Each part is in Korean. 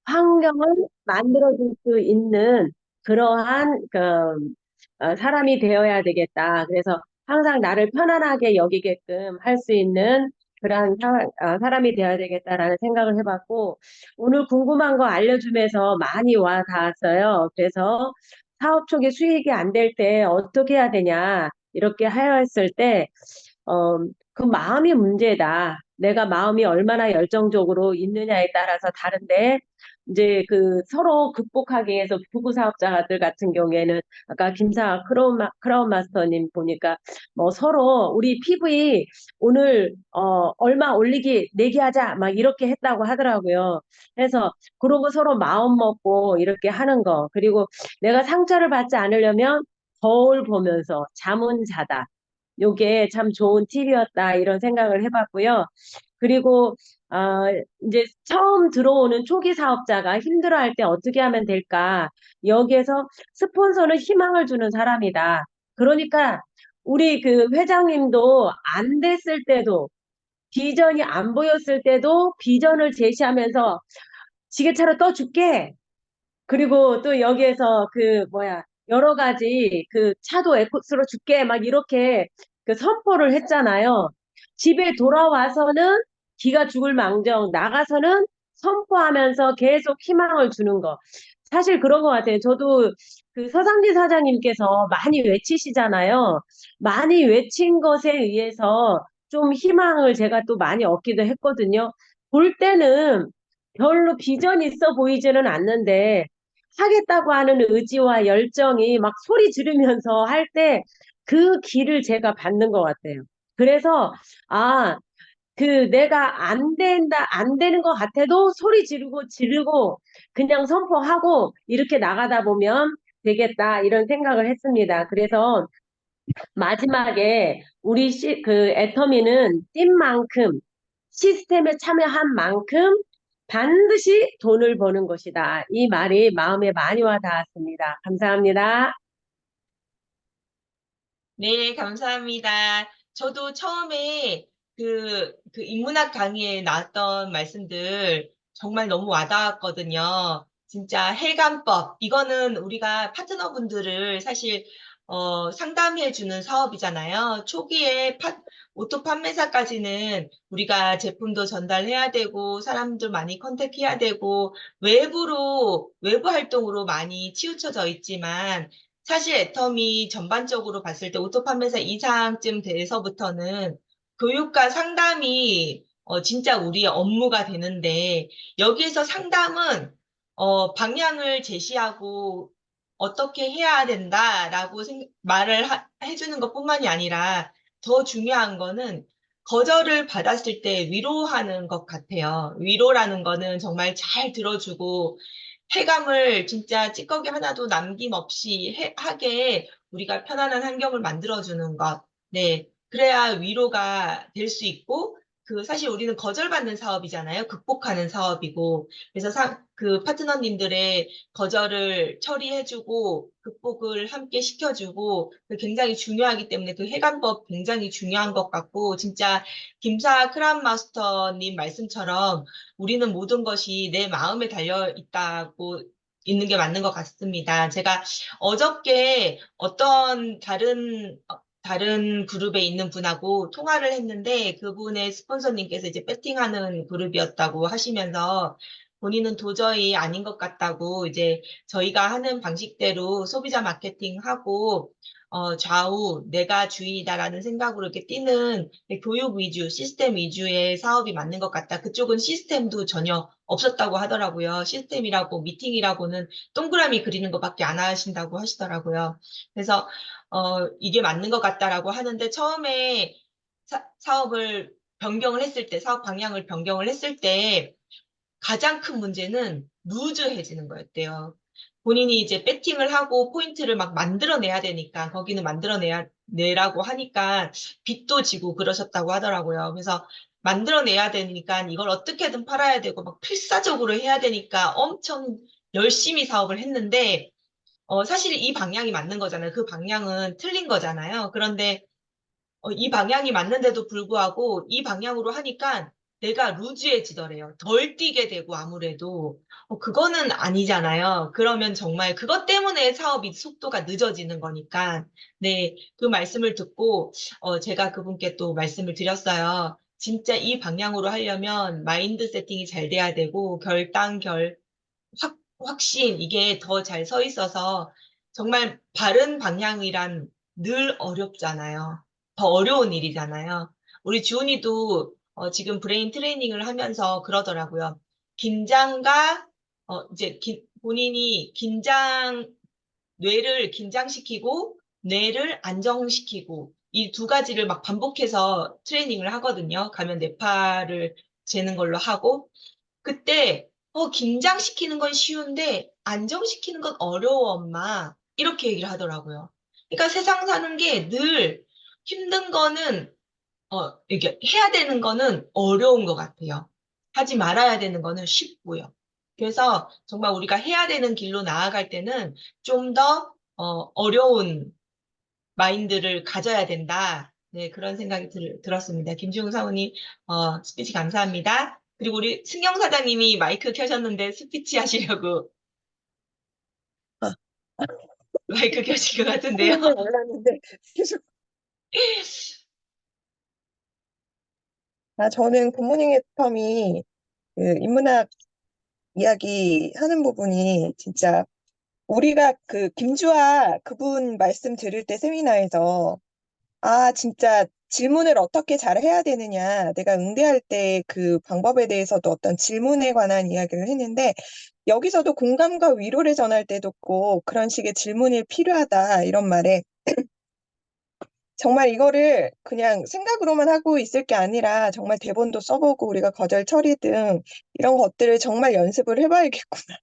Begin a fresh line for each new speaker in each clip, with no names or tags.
환경을 만들어줄 수 있는 그러한 사람이 되어야 되겠다. 그래서 항상 나를 편안하게 여기게끔 할 수 있는 그러한 사람이 되어야 되겠다라는 생각을 해봤고, 오늘 궁금한 거 알려주면서 많이 와 닿았어요. 그래서 사업 초기 수익이 안 될 때 어떻게 해야 되냐, 이렇게 하였을 때, 어, 그 마음이 문제다. 내가 마음이 얼마나 열정적으로 있느냐에 따라서 다른데, 이제 그 서로 극복하기 위해서 부부 사업자들 같은 경우에는 아까 크라운 마스터님 보니까 뭐 서로 우리 PV 오늘 얼마 올리기 내기하자 막 이렇게 했다고 하더라고요. 그래서 그런 거 서로 마음 먹고 이렇게 하는 거. 그리고 내가 상처를 받지 않으려면 거울 보면서 잠은 자다. 요게 참 좋은 팁이었다 이런 생각을 해봤고요. 그리고 어, 이제 처음 들어오는 초기 사업자가 힘들어할 때 어떻게 하면 될까? 여기에서 스폰서는 희망을 주는 사람이다. 그러니까 우리 그 회장님도 안 됐을 때도 비전이 안 보였을 때도 비전을 제시하면서 지게차로 떠줄게. 그리고 또 여기에서 그 뭐야 여러 가지 그 차도 에코스로 줄게 막 이렇게 그 선포를 했잖아요. 집에 돌아와서는 기가 죽을 망정 나가서는 선포하면서 계속 희망을 주는 거. 사실 그런 것 같아요. 저도 그 서상진 사장님께서 많이 외치시잖아요. 많이 외친 것에 의해서 좀 희망을 제가 또 많이 얻기도 했거든요. 볼 때는 별로 비전이 있어 보이지는 않는데 하겠다고 하는 의지와 열정이 막 소리 지르면서 할 때 그 길을 제가 받는 것 같아요. 그래서, 아, 그 내가 안 된다, 안 되는 것 같아도 소리 지르고 그냥 선포하고 이렇게 나가다 보면 되겠다, 이런 생각을 했습니다. 그래서 마지막에 우리 애터미는 뛴 만큼 시스템에 참여한 만큼 반드시 돈을 버는 것이다. 이 말이 마음에 많이 와 닿았습니다. 감사합니다.
네, 감사합니다. 저도 처음에 그 인문학 강의에 나왔던 말씀들 정말 너무 와닿았거든요. 진짜 헬감법. 이거는 우리가 파트너분들을 사실, 상담해주는 사업이잖아요. 초기에 오토 판매사까지는 우리가 제품도 전달해야 되고, 사람들 많이 컨택해야 되고, 외부 활동으로 많이 치우쳐져 있지만, 사실 애텀이 전반적으로 봤을 때 오토 판매사 이상쯤 돼서부터는 교육과 상담이 진짜 우리의 업무가 되는데 여기에서 상담은 방향을 제시하고 어떻게 해야 된다라고 말을 해주는 것뿐만이 아니라 더 중요한 거는 거절을 받았을 때 위로하는 것 같아요. 위로라는 거는 정말 잘 들어주고 폐감을 진짜 찌꺼기 하나도 남김없이 하게 우리가 편안한 환경을 만들어주는 것. 네. 그래야 위로가 될 수 있고, 사실 우리는 거절받는 사업이잖아요. 극복하는 사업이고. 그래서 그 파트너님들의 거절을 처리해주고, 극복을 함께 시켜주고, 굉장히 중요하기 때문에 그 해관법 굉장히 중요한 것 같고, 진짜 김사 크람 마스터님 말씀처럼 우리는 모든 것이 내 마음에 달려 있다고 있는 게 맞는 것 같습니다. 제가 어저께 어떤 다른 그룹에 있는 분하고 통화를 했는데 그분의 스폰서님께서 이제 배팅하는 그룹이었다고 하시면서 본인은 도저히 아닌 것 같다고 이제 저희가 하는 방식대로 소비자 마케팅하고 좌우 내가 주인이다라는 생각으로 이렇게 뛰는 교육 위주, 시스템 위주의 사업이 맞는 것 같다. 그쪽은 시스템도 전혀 없었다고 하더라고요. 시스템이라고 미팅이라고는 동그라미 그리는 것밖에 안 하신다고 하시더라고요. 그래서 이게 맞는 것 같다라고 하는데 처음에 사업을 변경을 했을 때, 사업 방향을 변경을 했을 때 가장 큰 문제는 루즈해지는 거였대요. 본인이 이제 배팅을 하고 포인트를 막 만들어내야 되니까 거기는 내라고 하니까 빚도 지고 그러셨다고 하더라고요. 그래서 만들어내야 되니까 이걸 어떻게든 팔아야 되고 막 필사적으로 해야 되니까 엄청 열심히 사업을 했는데 사실 이 방향이 맞는 거잖아요. 그 방향은 틀린 거잖아요. 그런데 이 방향이 맞는데도 불구하고 이 방향으로 하니까 내가 루즈해지더래요. 덜 뛰게 되고 아무래도 그거는 아니잖아요. 그러면 정말 그것 때문에 사업이 속도가 늦어지는 거니까 네, 그 말씀을 듣고 제가 그분께 또 말씀을 드렸어요. 진짜 이 방향으로 하려면 마인드 세팅이 잘 돼야 되고 확신 이게 더 잘 서 있어서 정말 바른 방향이란 늘 어렵잖아요. 더 어려운 일이잖아요. 우리 주은이도 지금 브레인 트레이닝을 하면서 그러더라고요. 긴장과 본인이 뇌를 긴장시키고 뇌를 안정시키고 이 두 가지를 막 반복해서 트레이닝을 하거든요. 가면 뇌파를 재는 걸로 하고 그때 긴장시키는 건 쉬운데 안정시키는 건 어려워, 엄마. 이렇게 얘기를 하더라고요. 그러니까 세상 사는 게 늘 힘든 거는 이게 해야 되는 거는 어려운 것 같아요. 하지 말아야 되는 거는 쉽고요. 그래서 정말 우리가 해야 되는 길로 나아갈 때는 좀 더 어려운 마인드를 가져야 된다. 네, 그런 생각이 들었습니다. 김지웅 사모님, 스피치 감사합니다. 그리고 우리 승경 사장님이 마이크 켜셨는데 스피치 하시려고
아,
마이크 켜신 것 같은데요.
하는 걸 몰랐는데 계속. 저는 굿모닝 애텀이 그 인문학 이야기 하는 부분이 진짜 우리가 그 김주아 그분 말씀 들을 때 세미나에서 진짜 질문을 어떻게 잘 해야 되느냐, 내가 응대할 때 그 방법에 대해서도 어떤 질문에 관한 이야기를 했는데 여기서도 공감과 위로를 전할 때도 꼭 그런 식의 질문이 필요하다 이런 말에 정말 이거를 그냥 생각으로만 하고 있을 게 아니라 정말 대본도 써보고 우리가 거절 처리 등 이런 것들을 정말 연습을 해봐야겠구나.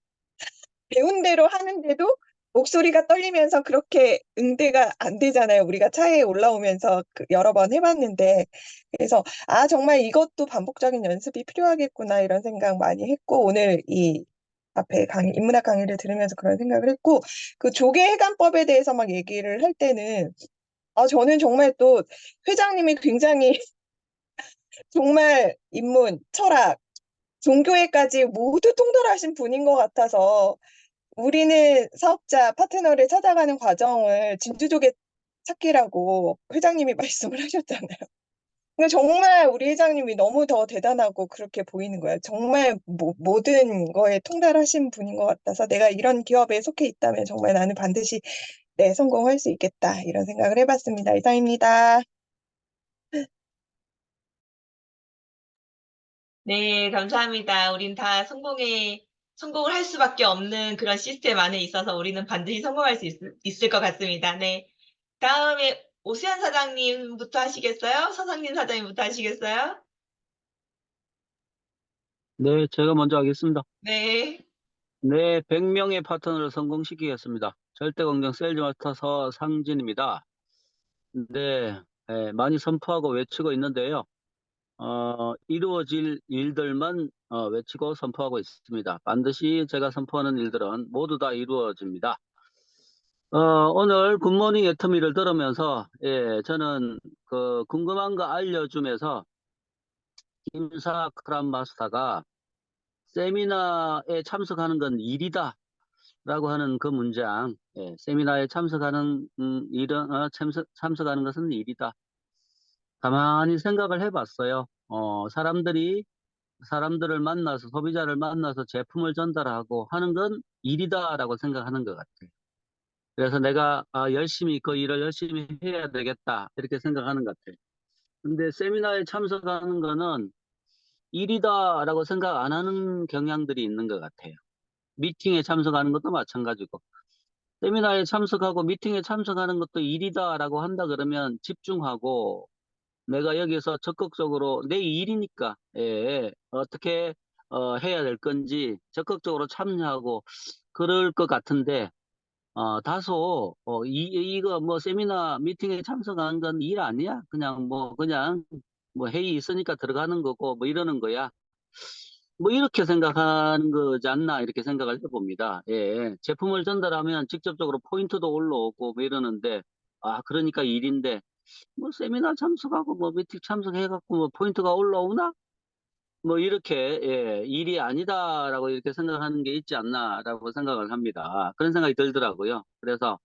배운 대로 하는데도 목소리가 떨리면서 그렇게 응대가 안 되잖아요. 우리가 차에 올라오면서 여러 번 해봤는데. 그래서 정말 이것도 반복적인 연습이 필요하겠구나 이런 생각 많이 했고 오늘 이 앞에 인문학 강의를 들으면서 그런 생각을 했고 그 조계 해관법에 대해서 막 얘기를 할 때는 저는 정말 또 회장님이 굉장히 정말 인문, 철학, 종교에까지 모두 통달하신 분인 것 같아서 우리는 사업자, 파트너를 찾아가는 과정을 진주족의 찾기라고 회장님이 말씀을 하셨잖아요. 근데 정말 우리 회장님이 너무 더 대단하고 그렇게 보이는 거예요. 정말 모든 거에 통달하신 분인 것 같아서 내가 이런 기업에 속해 있다면 정말 나는 반드시 성공할 수 있겠다 이런 생각을 해봤습니다. 이상입니다.
네, 감사합니다. 우린 다 성공을 할 수밖에 없는 그런 시스템 안에 있어서 우리는 반드시 성공할 수 있을 것 같습니다. 네. 다음에 오수연 사장님부터 하시겠어요? 서상진 사장님부터 하시겠어요?
네, 제가 먼저 하겠습니다.
네.
네, 100명의 파트너를 성공시키겠습니다. 절대공정 세일즈마스터 서상진입니다. 네, 많이 선포하고 외치고 있는데요. 이루어질 일들만 외치고 선포하고 있습니다. 반드시 제가 선포하는 일들은 모두 다 이루어집니다. 오늘 굿모닝 애터미를 들으면서 저는 그 궁금한 거 알려주면서 김사 크람 마스터가 세미나에 참석하는 건 일이다 라고 하는 그 문장, 세미나에 참석하는 참석하는 것은 일이다. 가만히 생각을 해봤어요. 사람들을 만나서, 소비자를 만나서 제품을 전달하고 하는 건 일이다라고 생각하는 것 같아요. 그래서 내가 열심히 그 일을 열심히 해야 되겠다 이렇게 생각하는 것 같아요. 근데 세미나에 참석하는 거는 일이다라고 생각 안 하는 경향들이 있는 것 같아요. 미팅에 참석하는 것도 마찬가지고. 세미나에 참석하고 미팅에 참석하는 것도 일이다라고 한다 그러면 집중하고 내가 여기서 적극적으로 내 일이니까 어떻게 해야 될 건지 적극적으로 참여하고 그럴 것 같은데 다소 이거 뭐 세미나 미팅에 참석하는 건 일 아니야? 그냥 뭐 회의 있으니까 들어가는 거고 뭐 이러는 거야. 뭐 이렇게 생각하는 거지 않나 이렇게 생각을 해봅니다. 제품을 전달하면 직접적으로 포인트도 올라오고 뭐 이러는데 그러니까 일인데 뭐 세미나 참석하고 뭐 미팅 참석해갖고 뭐 포인트가 올라오나? 뭐 이렇게 예, 일이 아니다라고 이렇게 생각하는 게 있지 않나라고 생각을 합니다. 그런 생각이 들더라고요. 그래서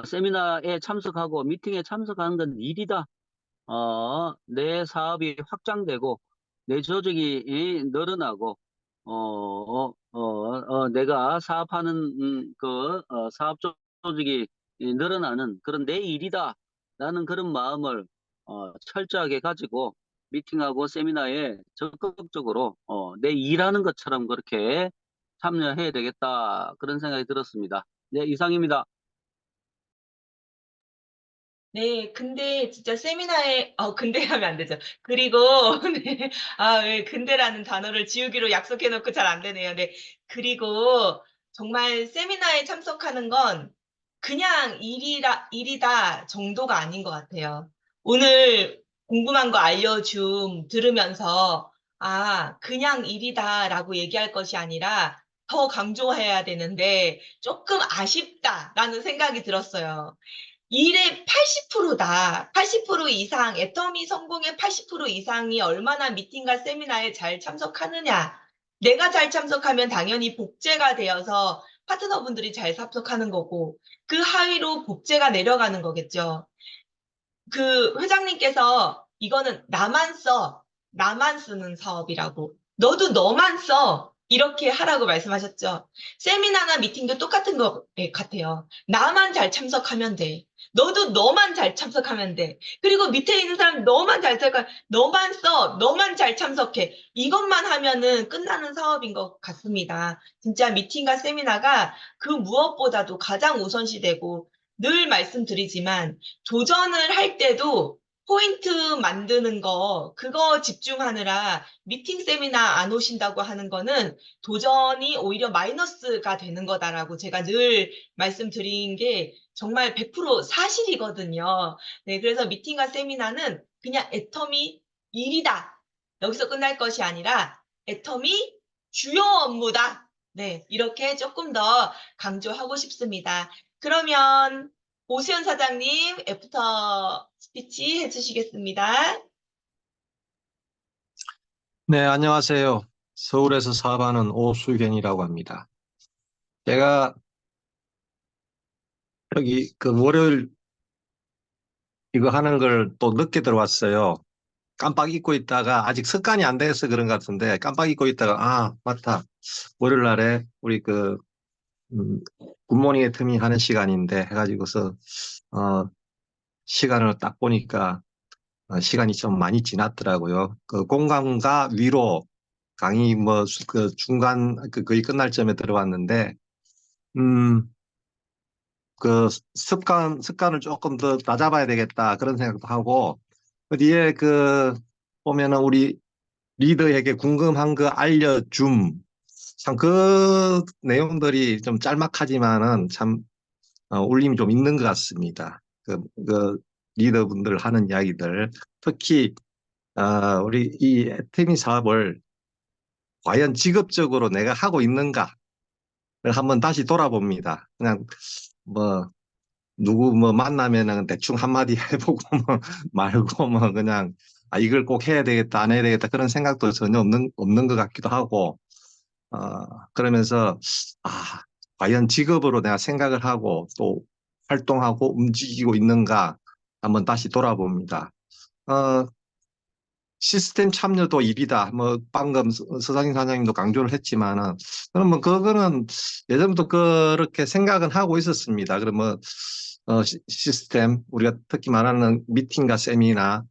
세미나에 참석하고 미팅에 참석하는 건 일이다. 내 사업이 확장되고 내 조직이 늘어나고 내가 사업하는 사업 조직이 늘어나는 그런 내 일이다라는 그런 마음을 철저하게 가지고 미팅하고 세미나에 적극적으로 내 일하는 것처럼 그렇게 참여해야 되겠다 그런 생각이 들었습니다. 네, 이상입니다.
네, 근데 진짜 세미나에, 근데 하면 안 되죠. 그리고, 네, 왜 근데라는 단어를 지우기로 약속해놓고 잘 안 되네요. 네. 그리고 정말 세미나에 참석하는 건 그냥 일이다 정도가 아닌 것 같아요. 오늘 궁금한 거 들으면서, 그냥 일이다라고 얘기할 것이 아니라 더 강조해야 되는데 조금 아쉽다라는 생각이 들었어요. 일의 80%다. 80% 이상, 애터미 성공의 80% 이상이 얼마나 미팅과 세미나에 잘 참석하느냐. 내가 잘 참석하면 당연히 복제가 되어서 파트너분들이 잘 참석하는 거고, 그 하위로 복제가 내려가는 거겠죠. 그 회장님께서 이거는 나만 쓰는 사업이라고. 너도 너만 써. 이렇게 하라고 말씀하셨죠. 세미나나 미팅도 똑같은 것 같아요. 나만 잘 참석하면 돼. 너도 너만 잘 참석하면 돼. 그리고 밑에 있는 사람 너만 잘 참석, 너만 써. 너만 잘 참석해. 이것만 하면은 끝나는 사업인 것 같습니다. 진짜 미팅과 세미나가 그 무엇보다도 가장 우선시되고 늘 말씀드리지만 도전을 할 때도 포인트 만드는 거, 그거 집중하느라 미팅 세미나 안 오신다고 하는 거는 도전이 오히려 마이너스가 되는 거다라고 제가 늘 말씀드린 게 정말 100% 사실이거든요. 네, 그래서 미팅과 세미나는 그냥 애터미 일이다. 여기서 끝날 것이 아니라 애터미 주요 업무다. 네, 이렇게 조금 더 강조하고 싶습니다. 그러면 오수연 사장님, 애프터 스피치 해주시겠습니다.
네, 안녕하세요. 서울에서 사업하는 오수견이라고 합니다. 제가 여기 그 월요일 이거 하는 걸 또 늦게 들어왔어요. 깜빡 잊고 있다가 아직 습관이 안 돼서 그런 것 같은데 깜빡 잊고 있다가 맞다. 월요일 날에 우리 음, 굿모닝 애터미 하는 시간인데 해가지고서 시간을 딱 보니까 시간이 좀 많이 지났더라고요. 그 공감과 위로 강의 그 중간 거의 끝날 점에 들어왔는데 음, 그 습관을 조금 더 다잡아야 되겠다 그런 생각도 하고 그 뒤에 보면은 우리 리더에게 궁금한 거 알려줌 참 그 내용들이 좀 짤막하지만은 참 울림이 좀 있는 것 같습니다. 그 리더분들 하는 이야기들 특히 우리 이 애터미 사업을 과연 직업적으로 내가 하고 있는가를 한번 다시 돌아봅니다. 그냥 뭐 누구 만나면은 대충 한마디 해보고 말고 그냥 이걸 꼭 해야 되겠다 안 해야 되겠다 그런 생각도 전혀 없는 것 같기도 하고 그러면서 과연 직업으로 내가 생각을 하고 또 활동하고 움직이고 있는가 한번 다시 돌아봅니다. 시스템 참여도 일이다. 방금 서상인 사장님도 강조를 했지만은, 그러면 그거는 예전부터 그렇게 생각은 하고 있었습니다. 그러면, 시스템, 우리가 특히 말하는 미팅과 세미나,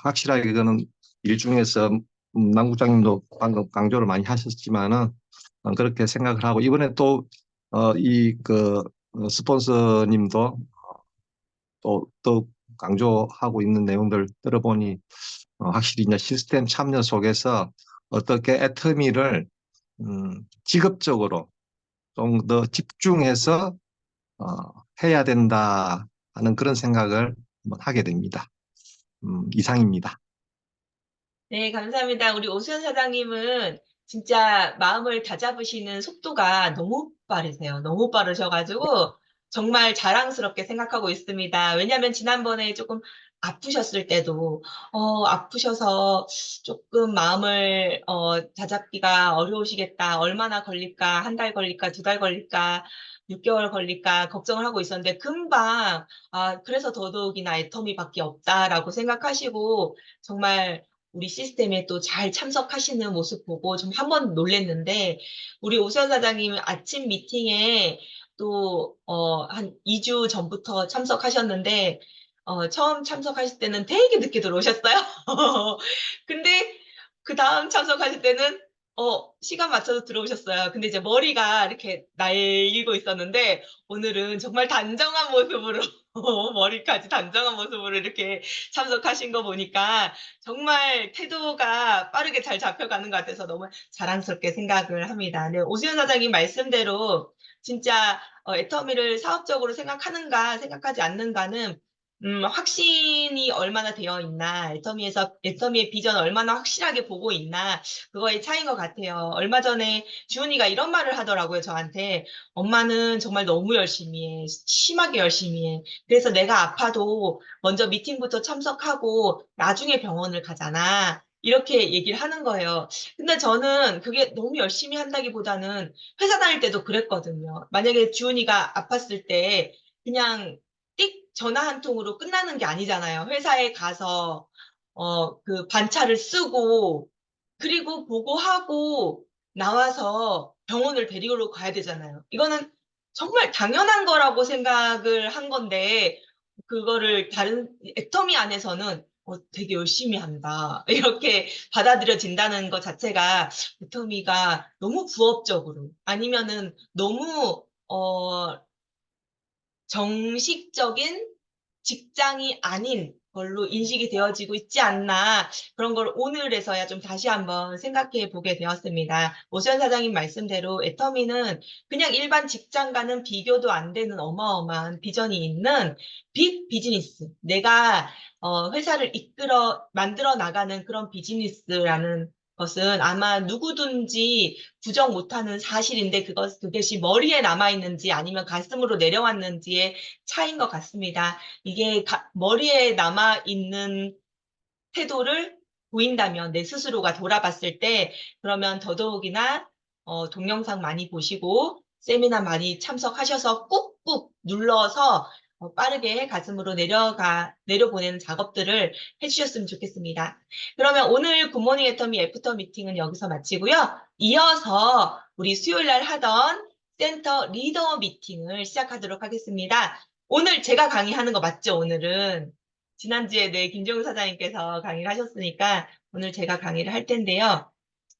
확실하게 그거는 일 중에서, 남 국장님도 방금 강조를 많이 하셨지만은, 그렇게 생각을 하고, 이번에 또, 스폰서님도 또 강조하고 있는 내용들 들어보니, 확실히 이제 시스템 참여 속에서 어떻게 애터미를 직업적으로 좀 더 집중해서 해야 된다 하는 그런 생각을 한번 하게 됩니다. 이상입니다.
네, 감사합니다. 우리 오수연 사장님은 진짜 마음을 다잡으시는 속도가 너무 빠르세요. 너무 빠르셔가지고 정말 자랑스럽게 생각하고 있습니다. 왜냐하면 지난번에 조금 아프셨을 때도, 아프셔서 조금 마음을, 다잡기가 어려우시겠다. 얼마나 걸릴까? 한 달 걸릴까? 두 달 걸릴까? 6개월 걸릴까? 걱정을 하고 있었는데, 금방, 그래서 더더욱이나 애터미밖에 없다라고 생각하시고, 정말 우리 시스템에 또 잘 참석하시는 모습 보고 좀 한 번 놀랬는데, 우리 오수연 사장님 아침 미팅에 또, 한 2주 전부터 참석하셨는데, 처음 참석하실 때는 되게 늦게 들어오셨어요. 근데 그 다음 참석하실 때는 시간 맞춰서 들어오셨어요. 근데 이제 머리가 이렇게 날리고 있었는데 오늘은 정말 단정한 모습으로 머리까지 단정한 모습으로 이렇게 참석하신 거 보니까 정말 태도가 빠르게 잘 잡혀가는 것 같아서 너무 자랑스럽게 생각을 합니다. 네, 오수연 사장님 말씀대로 진짜 애터미를 사업적으로 생각하는가 생각하지 않는가는 확신이 얼마나 되어 있나, 애터미의 비전 얼마나 확실하게 보고 있나, 그거의 차이인 것 같아요. 얼마 전에 주은이가 이런 말을 하더라고요, 저한테. 엄마는 정말 너무 열심히 해. 심하게 열심히 해. 그래서 내가 아파도 먼저 미팅부터 참석하고 나중에 병원을 가잖아. 이렇게 얘기를 하는 거예요. 근데 저는 그게 너무 열심히 한다기보다는 회사 다닐 때도 그랬거든요. 만약에 주은이가 아팠을 때 그냥 띡 전화 한 통으로 끝나는 게 아니잖아요. 회사에 가서 그 반차를 쓰고 그리고 보고하고 나와서 병원을 데리러 가야 되잖아요. 이거는 정말 당연한 거라고 생각을 한 건데 그거를 다른 애터미 안에서는 되게 열심히 한다. 이렇게 받아들여진다는 것 자체가 애터미가 너무 부업적으로 아니면은 너무 정식적인 직장이 아닌 걸로 인식이 되어지고 있지 않나 그런 걸 오늘에서야 좀 다시 한번 생각해 보게 되었습니다. 오수연 사장님 말씀대로 애터미는 그냥 일반 직장과는 비교도 안 되는 어마어마한 비전이 있는 빅 비즈니스. 내가 회사를 만들어 나가는 그런 비즈니스라는 것은 아마 누구든지 부정 못하는 사실인데 그것이 머리에 남아있는지 아니면 가슴으로 내려왔는지의 차이인 것 같습니다. 이게 머리에 남아있는 태도를 보인다면 내 스스로가 돌아봤을 때 그러면 더더욱이나 동영상 많이 보시고 세미나 많이 참석하셔서 꾹꾹 눌러서 빠르게 가슴으로 내려보내는 작업들을 해주셨으면 좋겠습니다. 그러면 오늘 굿모닝 애터미 애프터 미팅은 여기서 마치고요. 이어서 우리 수요일 날 하던 센터 리더 미팅을 시작하도록 하겠습니다. 오늘 제가 강의하는 거 맞죠? 오늘은 지난주에 김정우 사장님께서 강의를 하셨으니까 오늘 제가 강의를 할 텐데요.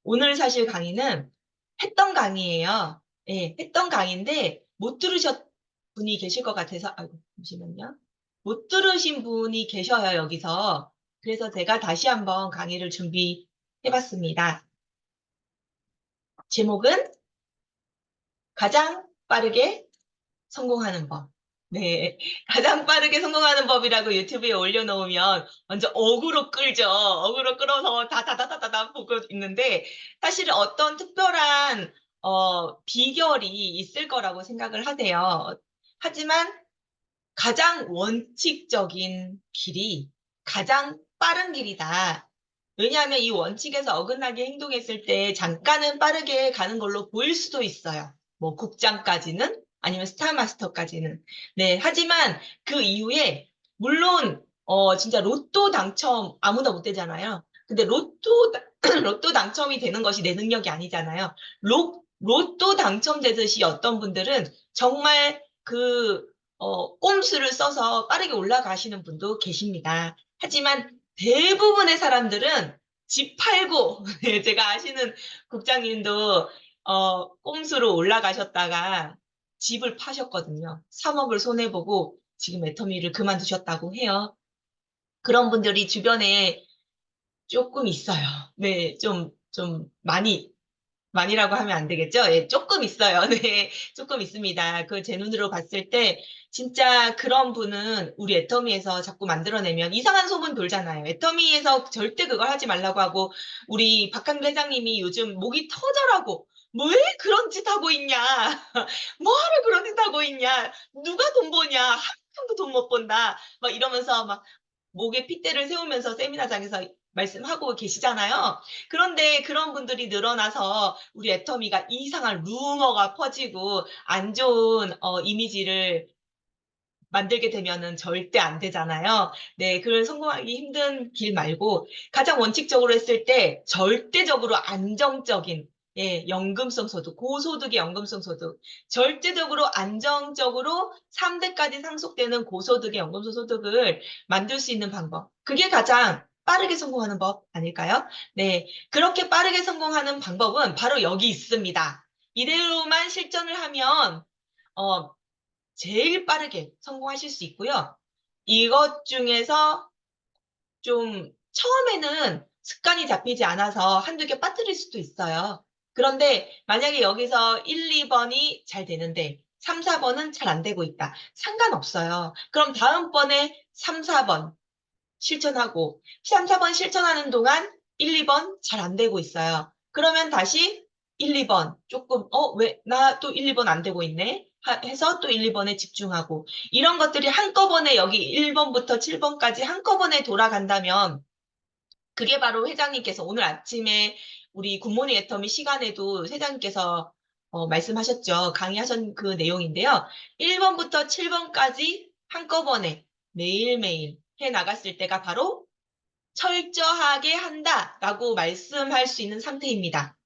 오늘 사실 강의는 했던 강의예요. 예, 했던 강의인데 못 들으셨 분이 계실 것 같아서 아이고 잠시만요. 못 들으신 분이 계셔요, 여기서. 그래서 제가 다시 한번 강의를 준비해봤습니다. 제목은 가장 빠르게 성공하는 법. 네. 가장 빠르게 성공하는 법이라고 유튜브에 올려놓으면 완전 어그로 끌죠. 어그로 끌어서 다다다다다 보고 있는데 사실은 어떤 특별한 비결이 있을 거라고 생각을 하세요. 하지만 가장 원칙적인 길이 가장 빠른 길이다. 왜냐하면 이 원칙에서 어긋나게 행동했을 때 잠깐은 빠르게 가는 걸로 보일 수도 있어요. 뭐 국장까지는 아니면 스타마스터까지는. 네, 하지만 그 이후에 물론 진짜 로또 당첨 아무나 못 되잖아요. 근데 로또 당첨이 되는 것이 내 능력이 아니잖아요. 로또 당첨되듯이 어떤 분들은 정말 꼼수를 써서 빠르게 올라가시는 분도 계십니다. 하지만 대부분의 사람들은 집 팔고, 제가 아시는 국장님도, 꼼수로 올라가셨다가 집을 파셨거든요. 3억을 손해보고 지금 애터미를 그만두셨다고 해요. 그런 분들이 주변에 조금 있어요. 네, 좀 많이라고 하면 안 되겠죠? 예, 조금 있어요. 네, 조금 있습니다. 제 눈으로 봤을 때, 진짜 그런 분은 우리 애터미에서 자꾸 만들어내면 이상한 소문 돌잖아요. 애터미에서 절대 그걸 하지 말라고 하고, 우리 박한규 회장님이 요즘 목이 터져라고, 뭐 왜 그런 짓 하고 있냐? 뭐하러 그런 짓 하고 있냐? 누가 돈 버냐? 한 푼도 돈 못 번다. 막 이러면서 막 목에 핏대를 세우면서 세미나장에서 말씀하고 계시잖아요. 그런데 그런 분들이 늘어나서 우리 애터미가 이상한 루머가 퍼지고 안 좋은 이미지를 만들게 되면은 절대 안 되잖아요. 네, 그걸 성공하기 힘든 길 말고 가장 원칙적으로 했을 때 절대적으로 안정적인 연금성 소득, 고소득의 연금성 소득, 절대적으로 안정적으로 3대까지 상속되는 고소득의 연금성 소득을 만들 수 있는 방법. 그게 가장 빠르게 성공하는 법 아닐까요? 네, 그렇게 빠르게 성공하는 방법은 바로 여기 있습니다. 이대로만 실전을 하면 어, 제일 빠르게 성공하실 수 있고요. 이것 중에서 좀 처음에는 습관이 잡히지 않아서 한두 개 빠뜨릴 수도 있어요. 그런데 만약에 여기서 1, 2번이 잘 되는데 3, 4번은 잘 안 되고 있다. 상관없어요. 그럼 다음번에 3, 4번 실천하고 3, 4번 실천하는 동안 1, 2번 잘 안 되고 있어요. 그러면 다시 1, 2번 조금 왜 나 또 1, 2번 안 되고 있네 해서 또 1, 2번에 집중하고 이런 것들이 한꺼번에 여기 1번부터 7번까지 한꺼번에 돌아간다면 그게 바로 회장님께서 오늘 아침에 우리 굿모닝 애터미 시간에도 회장님께서 말씀하셨죠. 강의하신 그 내용인데요. 1번부터 7번까지 한꺼번에 매일매일 해 나갔을 때가 바로 철저하게 한다라고 말씀할 수 있는 상태입니다.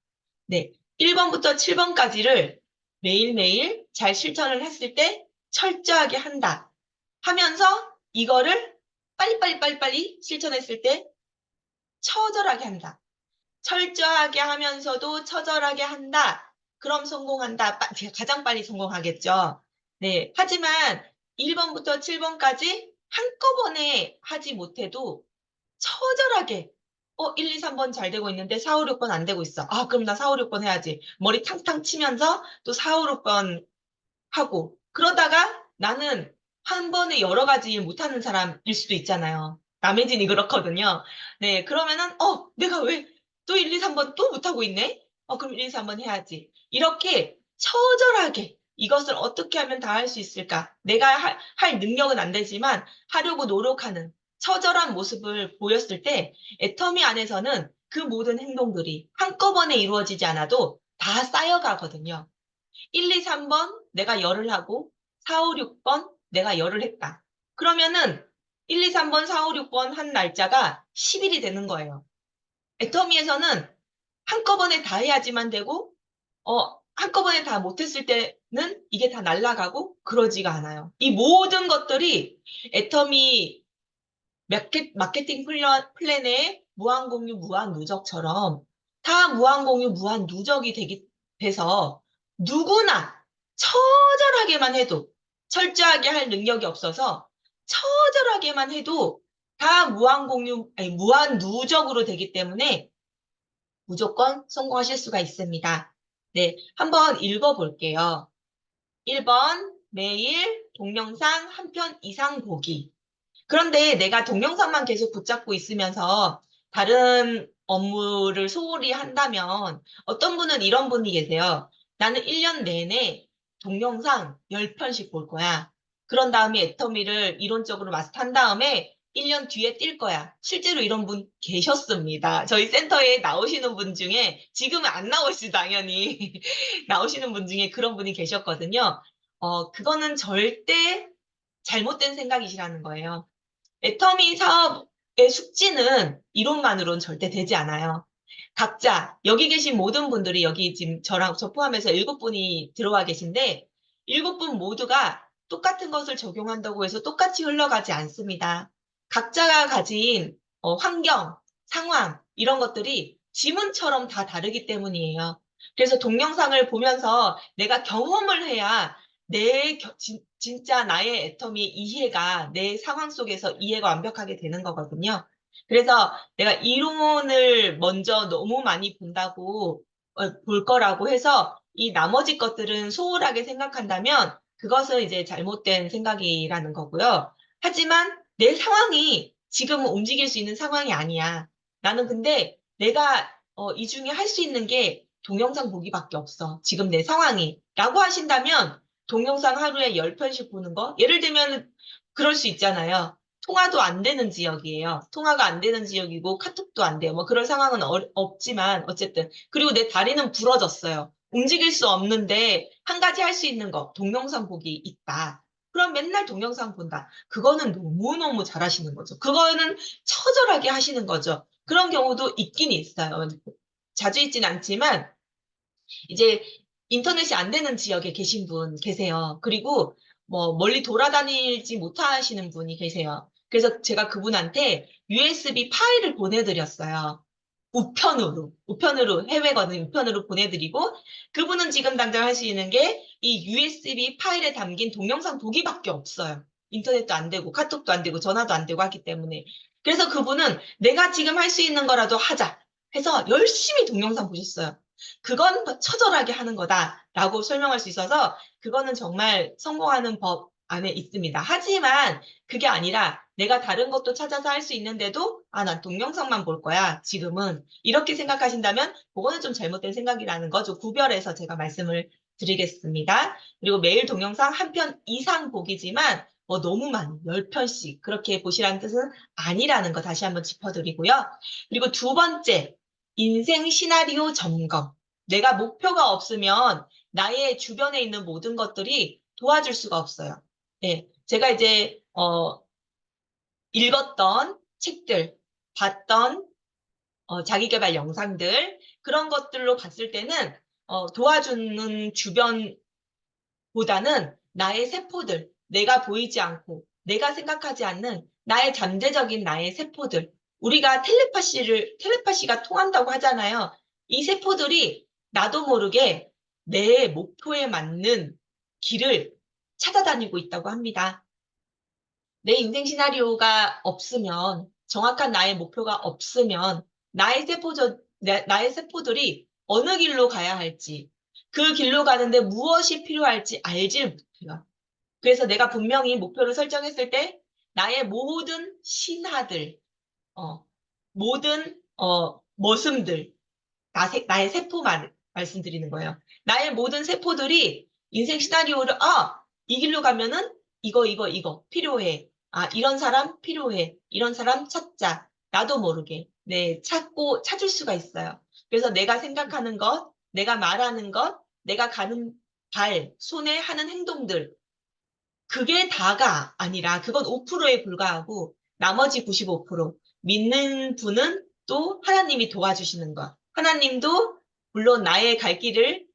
네. 1번부터 7번까지를 매일매일 잘 실천을 했을 때 철저하게 한다 하면서 이거를 빨리빨리 실천했을 때 처절하게 한다. 철저하게 하면서도 처절하게 한다. 그럼 성공한다. 가장 빨리 성공하겠죠. 네. 하지만 1번부터 7번까지 한꺼번에 하지 못해도 처절하게 1, 2, 3번 잘 되고 있는데 4, 5, 6번 안 되고 있어. 아, 그럼 나 4, 5, 6번 해야지. 머리 탕탕 치면서 또 4, 5, 6번 하고 그러다가 나는 한 번에 여러 가지 일 못하는 사람일 수도 있잖아요. 남의 진이 그렇거든요. 네, 그러면은 내가 왜 또 1, 2, 3번 또 못하고 있네? 그럼 1, 2, 3번 해야지. 이렇게 처절하게 이것을 어떻게 하면 다 할 수 있을까? 내가 할 능력은 안 되지만 하려고 노력하는 처절한 모습을 보였을 때 애터미 안에서는 그 모든 행동들이 한꺼번에 이루어지지 않아도 다 쌓여가거든요. 1, 2, 3번 내가 열을 하고 4, 5, 6번 내가 열을 했다. 그러면은 1, 2, 3번, 4, 5, 6번 한 날짜가 10일이 되는 거예요. 애터미에서는 한꺼번에 다 해야지만 되고 한꺼번에 다 못했을 때는 이게 다 날아가고 그러지가 않아요. 이 모든 것들이 애터미 마케팅 플랜의 무한공유, 무한누적처럼 다 무한공유, 무한누적이 돼서 누구나 처절하게만 해도 철저하게 할 능력이 없어서 처절하게만 해도 다 무한공유, 아니, 무한누적으로 되기 때문에 무조건 성공하실 수가 있습니다. 네, 한번 읽어볼게요. 1번, 매일 동영상 한 편 이상 보기. 그런데 내가 동영상만 계속 붙잡고 있으면서 다른 업무를 소홀히 한다면 어떤 분은 이런 분이 계세요. 나는 1년 내내 동영상 10편씩 볼 거야. 그런 다음에 애터미를 이론적으로 마스터한 다음에 1년 뒤에 뛸 거야. 실제로 이런 분 계셨습니다. 저희 센터에 나오시는 분 중에 지금은 안 나오시죠, 당연히. 나오시는 분 중에 그런 분이 계셨거든요. 그거는 절대 잘못된 생각이시라는 거예요. 애터미 사업의 숙지는 이론만으로는 절대 되지 않아요. 각자 여기 계신 모든 분들이 여기 지금 저 포함해서 7분이 들어와 계신데 7분 모두가 똑같은 것을 적용한다고 해서 똑같이 흘러가지 않습니다. 각자가 가진 환경, 상황 이런 것들이 지문처럼 다 다르기 때문이에요. 그래서 동영상을 보면서 내가 경험을 해야 진짜 나의 애터미의 이해가 내 상황 속에서 이해가 완벽하게 되는 거거든요. 그래서 내가 이론을 먼저 너무 많이 본다고 볼 거라고 해서 이 나머지 것들은 소홀하게 생각한다면 그것은 이제 잘못된 생각이라는 거고요. 하지만 내 상황이 지금은 움직일 수 있는 상황이 아니야. 나는 근데 내가 이 중에 할 수 있는 게 동영상 보기밖에 없어. 지금 내 상황이. 라고 하신다면 동영상 하루에 10편씩 보는 거? 예를 들면 그럴 수 있잖아요. 통화도 안 되는 지역이에요. 통화가 안 되는 지역이고 카톡도 안 돼요. 뭐 그럴 상황은 없지만 어쨌든. 그리고 내 다리는 부러졌어요. 움직일 수 없는데 한 가지 할 수 있는 거 동영상 보기 있다. 그럼 맨날 동영상 본다. 그거는 너무너무 잘하시는 거죠. 그거는 처절하게 하시는 거죠. 그런 경우도 있긴 있어요. 자주 있진 않지만 이제 인터넷이 안 되는 지역에 계신 분 계세요. 그리고 뭐 멀리 돌아다니지 못하시는 분이 계세요. 그래서 제가 그분한테 USB 파일을 보내드렸어요. 우편으로, 해외거든, 우편으로 보내드리고, 그분은 지금 당장 할 수 있는 게 이 USB 파일에 담긴 동영상 보기밖에 없어요. 인터넷도 안 되고, 카톡도 안 되고, 전화도 안 되고 하기 때문에. 그래서 그분은 내가 지금 할 수 있는 거라도 하자 해서 열심히 동영상 보셨어요. 그건 처절하게 하는 거다라고 설명할 수 있어서 그거는 정말 성공하는 법 안에 있습니다. 하지만 그게 아니라 내가 다른 것도 찾아서 할 수 있는데도 난 동영상만 볼 거야. 지금은 이렇게 생각하신다면 그거는 좀 잘못된 생각이라는 거죠. 구별해서 제가 말씀을 드리겠습니다. 그리고 매일 동영상 한 편 이상 보기지만 너무 많이 10편씩 그렇게 보시라는 뜻은 아니라는 거 다시 한번 짚어드리고요. 그리고 두 번째, 인생 시나리오 점검. 내가 목표가 없으면 나의 주변에 있는 모든 것들이 도와줄 수가 없어요. 네, 제가 이제 읽었던 책들, 봤던 자기계발 영상들 그런 것들로 봤을 때는 도와주는 주변보다는 나의 세포들, 내가 보이지 않고 내가 생각하지 않는 나의 잠재적인 나의 세포들, 우리가 텔레파시가 통한다고 하잖아요. 이 세포들이 나도 모르게 내 목표에 맞는 길을 찾아다니고 있다고 합니다. 내 인생 시나리오가 없으면, 정확한 나의 목표가 없으면, 나의 세포들이 어느 길로 가야 할지, 그 길로 가는데 무엇이 필요할지 알질 못해요. 그래서 내가 분명히 목표를 설정했을 때, 나의 모든 신하들, 모든, 머슴들, 나의 세포만 말씀드리는 거예요. 나의 모든 세포들이 인생 시나리오를, 이 길로 가면은 이거 필요해. 이런 사람 필요해. 이런 사람 찾자. 나도 모르게. 네, 찾을 수가 있어요. 그래서 내가 생각하는 것, 내가 말하는 것, 내가 가는 손에 하는 행동들, 그게 다가 아니라 그건 5%에 불과하고 나머지 95% 믿는 분은 또 하나님이 도와주시는 것. 하나님도 물론 나의 갈 길을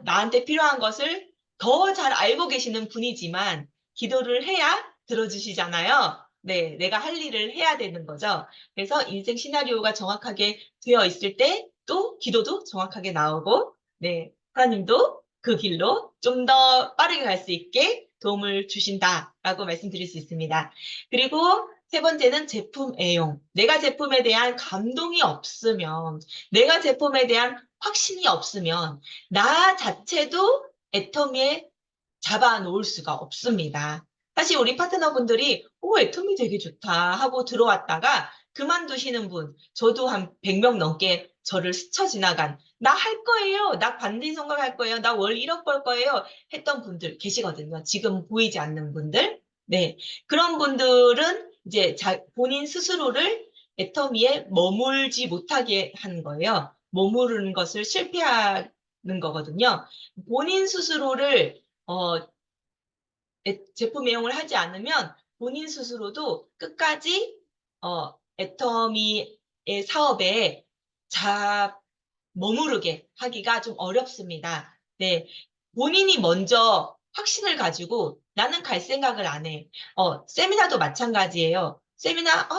나한테 필요한 것을 더 잘 알고 계시는 분이지만 기도를 해야 들어주시잖아요. 네, 내가 할 일을 해야 되는 거죠. 그래서 인생 시나리오가 정확하게 되어 있을 때 또 기도도 정확하게 나오고, 네, 하나님도 그 길로 좀 더 빠르게 갈 수 있게 도움을 주신다라고 말씀드릴 수 있습니다. 그리고 세 번째는 제품 애용. 내가 제품에 대한 감동이 없으면, 내가 제품에 대한 확신이 없으면 나 자체도 애터미에 잡아놓을 수가 없습니다. 사실 우리 파트너분들이 애터미 되게 좋다 하고 들어왔다가 그만두시는 분, 저도 한 100명 넘게 저를 스쳐 지나간 나 할 거예요. 나 반드시 성공할 거예요. 나 월 1억 벌 거예요. 했던 분들 계시거든요. 지금 보이지 않는 분들. 네. 그런 분들은 이제 본인 스스로를 애터미에 머물지 못하게 하는 거예요. 머무르는 것을 실패하는 거거든요. 본인 스스로를 제품 애용을 하지 않으면 본인 스스로도 끝까지 애터미의 사업에 머무르게 하기가 좀 어렵습니다. 네. 본인이 먼저 확신을 가지고 나는 갈 생각을 안 해. 세미나도 마찬가지예요.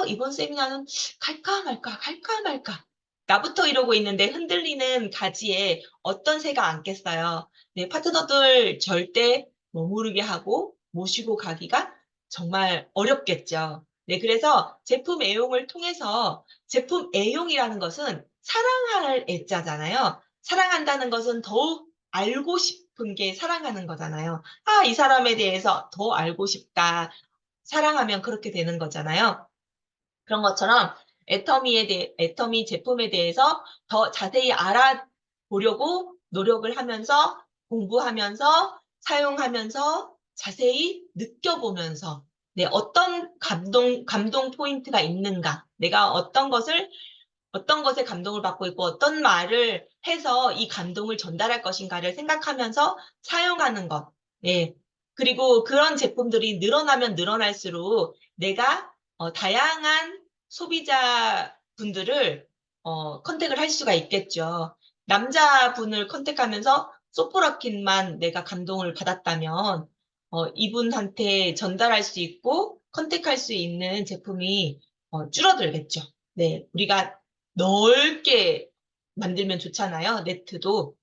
이번 세미나는 갈까 말까, 갈까 말까. 나부터 이러고 있는데 흔들리는 가지에 어떤 새가 앉겠어요. 네, 파트너들 절대 머무르게 하고 모시고 가기가 정말 어렵겠죠. 네, 그래서 제품 애용을 통해서 제품 애용이라는 것은 사랑할 애자잖아요. 사랑한다는 것은 더욱 알고 싶은 게 사랑하는 거잖아요. 이 사람에 대해서 더 알고 싶다. 사랑하면 그렇게 되는 거잖아요. 그런 것처럼 애터미 제품에 대해서 더 자세히 알아보려고 노력을 하면서 공부하면서 사용하면서 자세히 느껴보면서 네, 어떤 감동 포인트가 있는가? 내가 어떤 것에 감동을 받고 있고 어떤 말을 해서 이 감동을 전달할 것인가를 생각하면서 사용하는 것. 네. 그리고 그런 제품들이 늘어나면 늘어날수록 내가 다양한 소비자분들을 컨택을 할 수가 있겠죠. 남자분을 컨택하면서 소프라킨만 내가 감동을 받았다면 이분한테 전달할 수 있고 컨택할 수 있는 제품이 줄어들겠죠. 네, 우리가 넓게 만들면 좋잖아요. 네트도.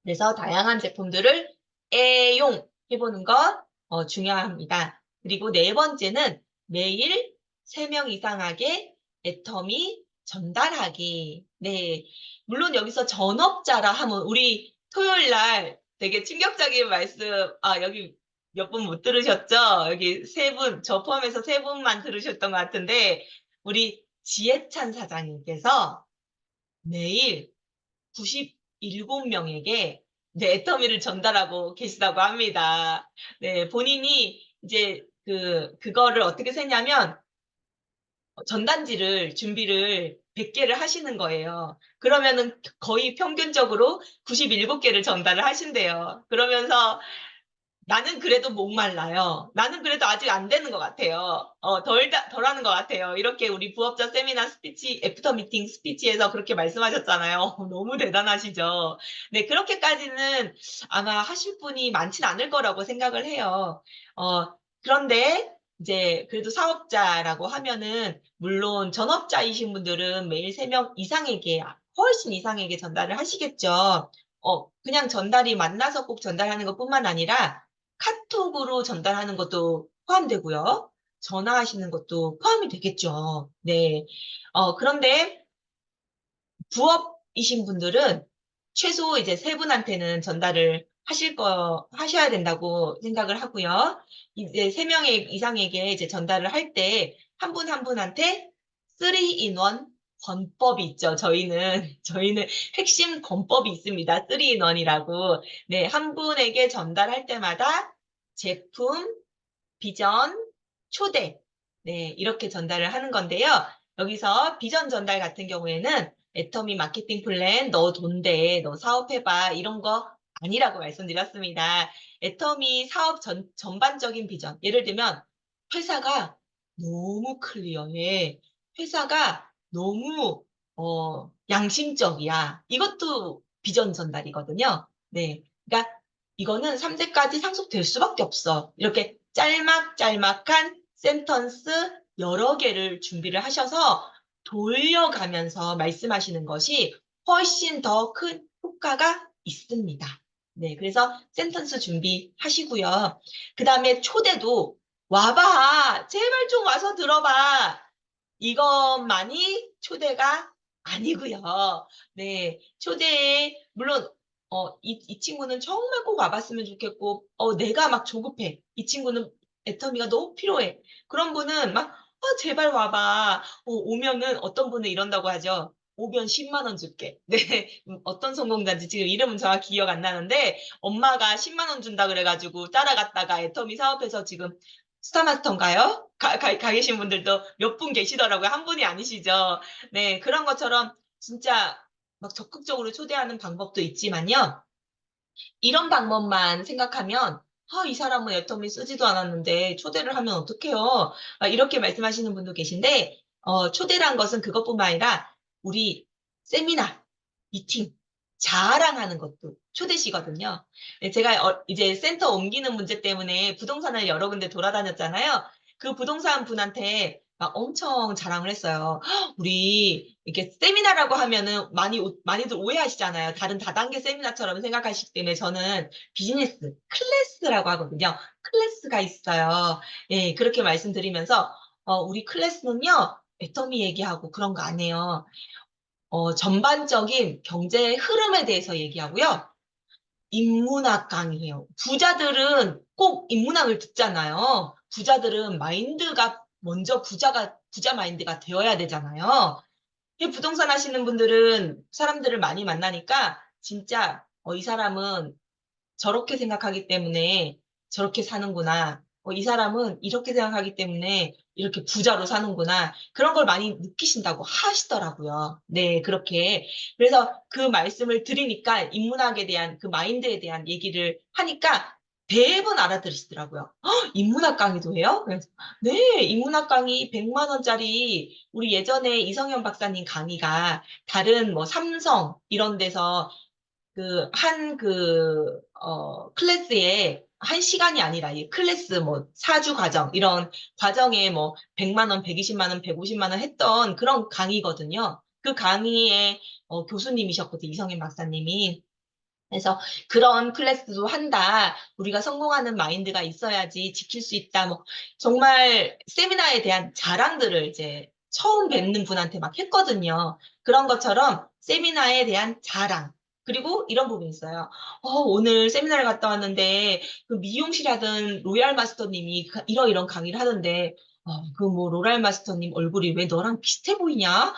그래서 다양한 제품들을 애용해보는 것 중요합니다. 그리고 네 번째는 매일 3명 이상에게 애터미 전달하기. 네. 물론 여기서 전업자라 하면 우리 토요일 날 되게 충격적인 말씀, 여기 몇 분 못 들으셨죠? 여기 3분, 저 포함해서 3분만 들으셨던 것 같은데, 우리 지혜찬 사장님께서 매일 97명에게 네, 애터미를 전달하고 계시다고 합니다. 네, 본인이 이제 그거를 어떻게 세냐면 전단지를 준비를 100개를 하시는 거예요. 그러면은 거의 평균적으로 97개를 전달을 하신대요. 그러면서 나는 그래도 목말라요. 나는 그래도 아직 안 되는 것 같아요. 덜 하는 것 같아요. 이렇게 우리 부업자 세미나 스피치, 애프터 미팅 스피치에서 그렇게 말씀하셨잖아요. 너무 대단하시죠? 네, 그렇게까지는 아마 하실 분이 많진 않을 거라고 생각을 해요. 그런데 이제 그래도 사업자라고 하면은 물론 전업자이신 분들은 매일 3명 이상에게, 훨씬 이상에게 전달을 하시겠죠. 그냥 전달이 만나서 꼭 전달하는 것뿐만 아니라 카톡으로 전달하는 것도 포함되고요. 전화하시는 것도 포함이 되겠죠. 네. 그런데 부업이신 분들은 최소 이제 3분한테는 전달을 하셔야 된다고 생각을 하고요. 이제 3명 이상에게 이제 전달을 할 때 한 분 한 분한테 3-in-1 권법이 있죠. 저희는 핵심 권법이 있습니다. 3-in-1이라고. 네, 한 분에게 전달할 때마다 제품, 비전, 초대. 네, 이렇게 전달을 하는 건데요. 여기서 비전 전달 같은 경우에는 애터미 마케팅 플랜, 너 돈대, 너 사업해봐, 이런 거 아니라고 말씀드렸습니다. 애터미 사업 전반적인 비전. 예를 들면, 회사가 너무 클리어해. 회사가 너무, 양심적이야. 이것도 비전 전달이거든요. 네. 그러니까 이거는 3세까지 상속될 수밖에 없어. 이렇게 짤막짤막한 센턴스 여러 개를 준비를 하셔서 돌려가면서 말씀하시는 것이 훨씬 더 큰 효과가 있습니다. 네, 그래서 센턴스 준비하시고요. 그 다음에 초대도 와봐. 제발 좀 와서 들어봐. 이것만이 초대가 아니고요. 네, 초대에 물론 이 친구는 정말 꼭 와봤으면 좋겠고, 내가 막 조급해. 이 친구는 애터미가 너무 필요해. 그런 분은 막, 제발 와봐. 오면은 어떤 분은 이런다고 하죠. 오면 10만 원 줄게. 네, 어떤 성공자인지 지금 이름은 정확히 기억 안 나는데, 엄마가 10만 원 준다 그래가지고 따라갔다가 애터미 사업해서 지금 스타마스터인가요? 가 계신 분들도 몇 분 계시더라고요. 한 분이 아니시죠. 네, 그런 것처럼 진짜 막 적극적으로 초대하는 방법도 있지만요. 이런 방법만 생각하면 이 사람은 애터미 쓰지도 않았는데 초대를 하면 어떡해요? 이렇게 말씀하시는 분도 계신데 초대란 것은 그것뿐만 아니라 우리 세미나, 미팅, 자랑하는 것도 초대시거든요. 네, 제가 이제 센터 옮기는 문제 때문에 부동산을 여러 군데 돌아다녔잖아요. 그 부동산 분한테 막 엄청 자랑을 했어요. 우리 이렇게 세미나라고 하면은 많이들 오해하시잖아요. 다른 다단계 세미나처럼 생각하시기 때문에 저는 비즈니스 클래스라고 하거든요. 클래스가 있어요. 예, 그렇게 말씀드리면서 우리 클래스는요. 애터미 얘기하고 그런 거 안 해요. 전반적인 경제 흐름에 대해서 얘기하고요. 인문학 강의해요. 부자들은 꼭 인문학을 듣잖아요. 부자들은 마인드가 먼저 부자 마인드가 되어야 되잖아요. 이 부동산 하시는 분들은 사람들을 많이 만나니까 진짜 이 사람은 저렇게 생각하기 때문에 저렇게 사는구나. 이 사람은 이렇게 생각하기 때문에 이렇게 부자로 사는구나. 그런 걸 많이 느끼신다고 하시더라고요. 네, 그렇게. 그래서 그 말씀을 드리니까 인문학에 대한 그 마인드에 대한 얘기를 하니까 대부분 알아들으시더라고요. 인문학 강의도 해요? 그래서 네, 인문학 강의 100만 원짜리 우리 예전에 이성현 박사님 강의가 다른 뭐 삼성 이런 데서 클래스에 한 시간이 아니라 이 클래스 뭐 4주 과정 이런 과정에 뭐 100만 원, 120만 원, 150만 원 했던 그런 강의거든요. 그 강의의 교수님이셨거든요. 이성현 박사님이. 그래서 그런 클래스도 한다. 우리가 성공하는 마인드가 있어야지 지킬 수 있다. 뭐 정말 세미나에 대한 자랑들을 이제 처음 뵙는 분한테 막 했거든요. 그런 것처럼 세미나에 대한 자랑. 그리고 이런 부분이 있어요. 오늘 세미나를 갔다 왔는데 그 미용실 하던 로얄 마스터님이 이런 강의를 하던데 그 뭐 로얄 마스터님 얼굴이 왜 너랑 비슷해 보이냐?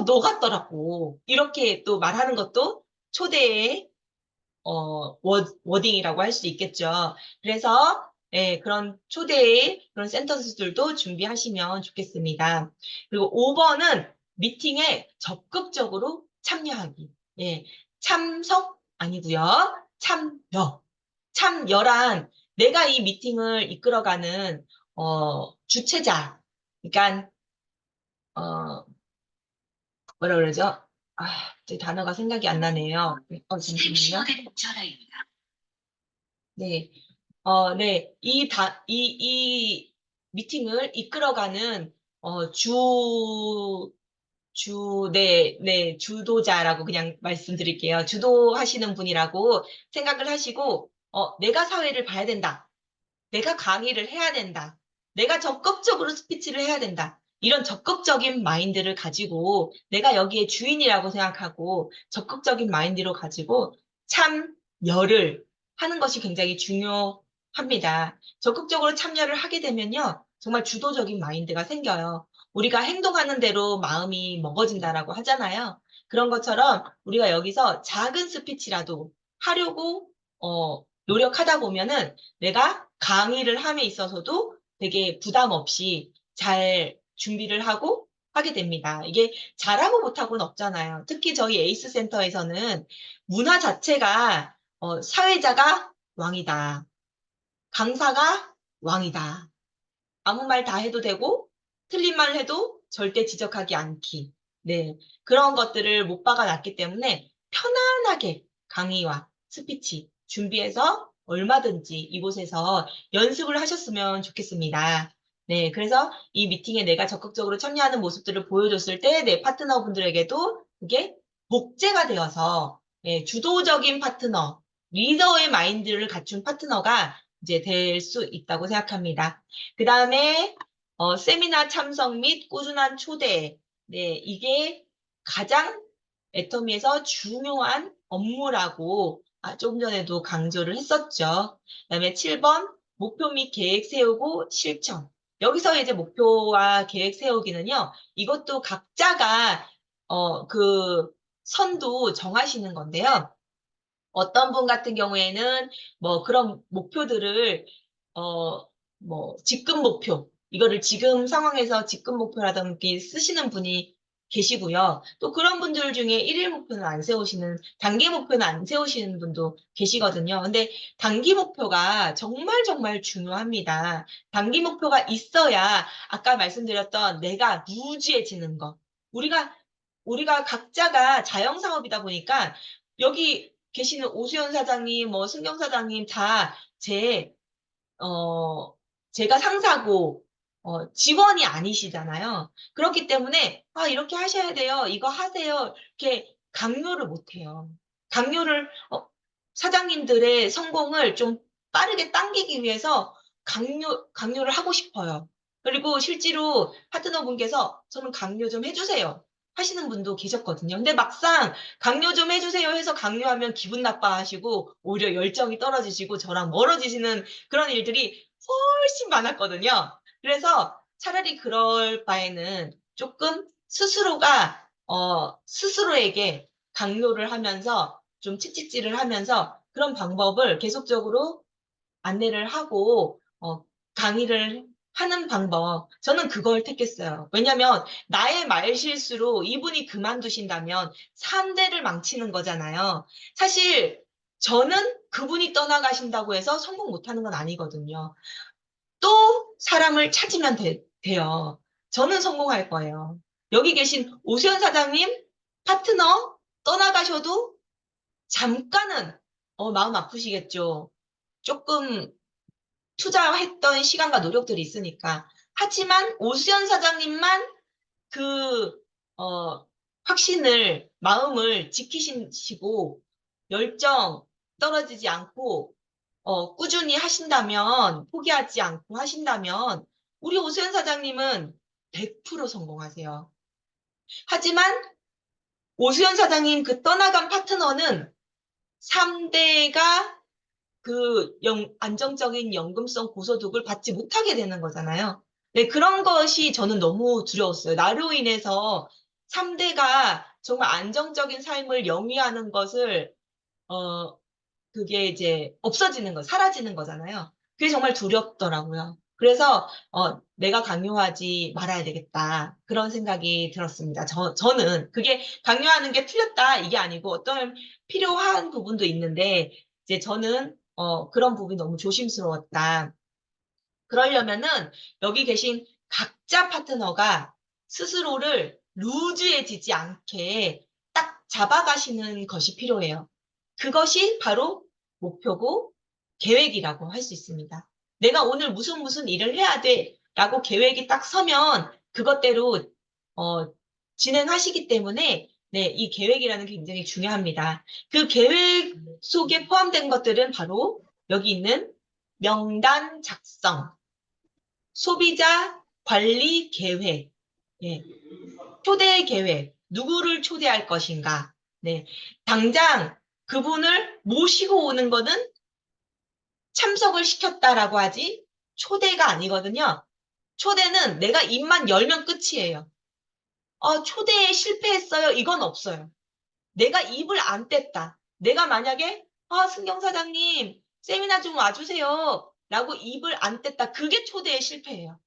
너 같더라고. 이렇게 또 말하는 것도 초대의 워딩이라고 할 수 있겠죠. 그래서, 예, 그런 초대의 그런 센터스들도 준비하시면 좋겠습니다. 그리고 5번은 미팅에 적극적으로 참여하기. 예, 참석 아니고요. 참여. 참여란 내가 이 미팅을 이끌어가는, 주체자. 그러니까, 어, 뭐라 그러죠? 제 단어가 생각이 안 나네요. 잠시만요. 네. 네. 이 미팅을 이끌어가는, 네, 주도자라고 그냥 말씀드릴게요. 주도하시는 분이라고 생각을 하시고, 내가 사회를 봐야 된다. 내가 강의를 해야 된다. 내가 적극적으로 스피치를 해야 된다. 이런 적극적인 마인드를 가지고 내가 여기에 주인이라고 생각하고 적극적인 마인드로 가지고 참여를 하는 것이 굉장히 중요합니다. 적극적으로 참여를 하게 되면요. 정말 주도적인 마인드가 생겨요. 우리가 행동하는 대로 마음이 먹어진다라고 하잖아요. 그런 것처럼 우리가 여기서 작은 스피치라도 하려고 노력하다 보면은 내가 강의를 함에 있어서도 되게 부담 없이 잘 준비를 하고 하게 됩니다. 이게 잘하고 못하고는 없잖아요. 특히 저희 에이스 센터에서는 문화 자체가 사회자가 왕이다. 강사가 왕이다. 아무 말 다 해도 되고 틀린 말 해도 절대 지적하지 않기. 네. 그런 것들을 못 박아놨기 때문에 편안하게 강의와 스피치 준비해서 얼마든지 이곳에서 연습을 하셨으면 좋겠습니다. 네. 그래서 이 미팅에 내가 적극적으로 참여하는 모습들을 보여줬을 때 내 파트너분들에게도 그게 복제가 되어서 주도적인 파트너, 리더의 마인드를 갖춘 파트너가 이제 될 수 있다고 생각합니다. 그 다음에 세미나 참석 및 꾸준한 초대. 네, 이게 가장 애터미에서 중요한 업무라고 조금 전에도 강조를 했었죠. 그다음에 7번 목표 및 계획 세우고 실천. 여기서 이제 목표와 계획 세우기는요. 이것도 각자가 그 선도 정하시는 건데요. 어떤 분 같은 경우에는 뭐 그런 목표들을 직급 목표 이거를 지금 상황에서 직급 목표라든지 쓰시는 분이 계시고요. 또 그런 분들 중에 일일 목표는 안 세우시는 단기 목표는 안 세우시는 분도 계시거든요. 근데 단기 목표가 정말 정말 중요합니다. 단기 목표가 있어야 아까 말씀드렸던 내가 루즈해지는 거. 우리가 각자가 자영사업이다 보니까 여기 계시는 오수연 사장님, 뭐 승경 사장님 다 어, 제가 상사고 직원이 아니시잖아요. 그렇기 때문에 이렇게 하셔야 돼요. 이거 하세요. 이렇게 강요를 못 해요. 강요를 사장님들의 성공을 좀 빠르게 당기기 위해서 강요를 하고 싶어요. 그리고 실제로 파트너분께서 저는 강요 좀 해주세요. 하시는 분도 계셨거든요. 근데 막상 강요 좀 해주세요 해서 강요하면 기분 나빠하시고 오히려 열정이 떨어지시고 저랑 멀어지시는 그런 일들이 훨씬 많았거든요. 그래서 차라리 그럴 바에는 조금 스스로가 스스로에게 강요를 하면서 좀 채찍질을 하면서 그런 방법을 계속적으로 안내를 하고 강의를 하는 방법, 저는 그걸 택했어요. 왜냐면 나의 말실수로 이분이 그만두신다면 3대를 망치는 거잖아요. 사실 저는 그분이 떠나가신다고 해서 성공 못하는 건 아니거든요. 또 사람을 찾으면 돼요. 저는 성공할 거예요. 여기 계신 오수연 사장님 파트너 떠나가셔도 잠깐은 마음 아프시겠죠. 조금 투자했던 시간과 노력들이 있으니까. 하지만 오수연 사장님만 그 확신을, 마음을 지키시고 열정 떨어지지 않고 꾸준히 하신다면, 포기하지 않고 하신다면 우리 오수연 사장님은 100% 성공하세요. 하지만 오수연 사장님 그 떠나간 파트너는 3대가 그 안정적인 연금성 고소득을 받지 못하게 되는 거잖아요. 네, 그런 것이 저는 너무 두려웠어요. 나로 인해서 3대가 정말 안정적인 삶을 영위하는 것을, 그게 이제 없어지는 거, 사라지는 거잖아요. 그게 정말 두렵더라고요. 그래서, 내가 강요하지 말아야 되겠다. 그런 생각이 들었습니다. 저는 그게 강요하는 게 틀렸다. 이게 아니고 어떤 필요한 부분도 있는데, 이제 저는, 그런 부분이 너무 조심스러웠다. 그러려면은 여기 계신 각자 파트너가 스스로를 루즈해지지 않게 딱 잡아가시는 것이 필요해요. 그것이 바로 목표고 계획이라고 할 수 있습니다. 내가 오늘 무슨 일을 해야 돼 라고 계획이 딱 서면 그것대로 진행하시기 때문에 네, 이 계획이라는 게 굉장히 중요합니다. 그 계획 속에 포함된 것들은 바로 여기 있는 명단 작성, 소비자 관리 계획, 예, 초대 계획, 누구를 초대할 것인가. 네, 당장 그분을 모시고 오는 거는 참석을 시켰다라고 하지 초대가 아니거든요. 초대는 내가 입만 열면 끝이에요. 초대에 실패했어요. 이건 없어요. 내가 입을 안 뗐다. 내가 만약에 승경 사장님 세미나 좀 와주세요. 라고 입을 안 뗐다. 그게 초대의 실패예요.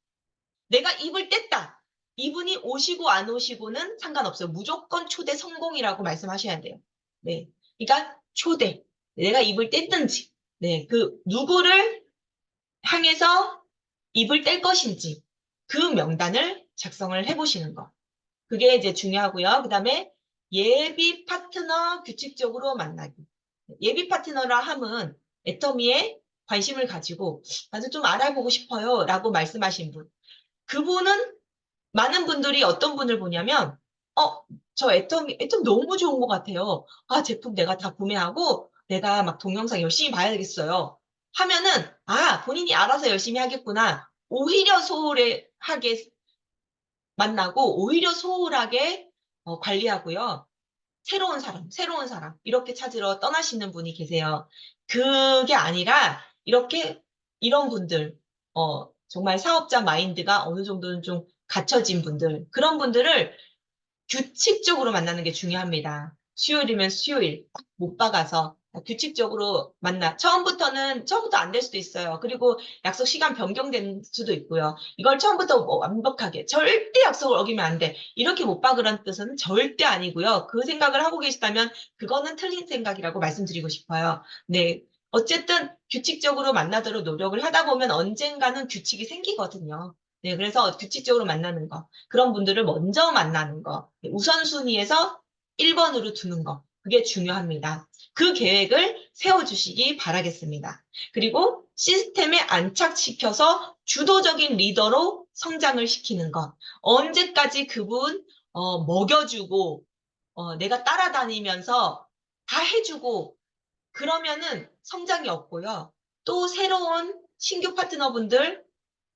내가 입을 뗐다. 이분이 오시고 안 오시고는 상관없어요. 무조건 초대 성공이라고 말씀하셔야 돼요. 네. 그러니까 초대. 내가 입을 뗐든지. 네. 그 누구를 향해서 입을 뗄 것인지 그 명단을 작성을 해보시는 거. 그게 이제 중요하고요. 그다음에 예비 파트너 규칙적으로 만나기. 예비 파트너라 함은 애터미에 관심을 가지고 나도 좀 알아보고 싶어요. 라고 말씀하신 분. 그분은 많은 분들이 어떤 분을 보냐면, 저 애텀 너무 좋은 것 같아요. 제품 내가 다 구매하고 내가 막 동영상 열심히 봐야겠어요. 하면은, 본인이 알아서 열심히 하겠구나. 오히려 소홀하게 만나고, 오히려 소홀하게 관리하고요. 새로운 사람, 이렇게 찾으러 떠나시는 분이 계세요. 그게 아니라, 이런 분들, 정말 사업자 마인드가 어느 정도는 좀 갖춰진 분들, 그런 분들을 규칙적으로 만나는 게 중요합니다. 수요일이면 수요일, 딱 못 박아서 규칙적으로 처음부터 안 될 수도 있어요. 그리고 약속 시간 변경될 수도 있고요. 이걸 처음부터 완벽하게, 절대 약속을 어기면 안 돼. 이렇게 못 박으라는 뜻은 절대 아니고요. 그 생각을 하고 계시다면 그거는 틀린 생각이라고 말씀드리고 싶어요. 네. 어쨌든 규칙적으로 만나도록 노력을 하다 보면 언젠가는 규칙이 생기거든요. 네, 그래서 규칙적으로 만나는 거. 그런 분들을 먼저 만나는 거. 우선순위에서 1번으로 두는 거. 그게 중요합니다. 그 계획을 세워주시기 바라겠습니다. 그리고 시스템에 안착시켜서 주도적인 리더로 성장을 시키는 것. 언제까지 그분 먹여주고 내가 따라다니면서 다 해주고 그러면은 성장이 없고요. 또 새로운 신규 파트너분들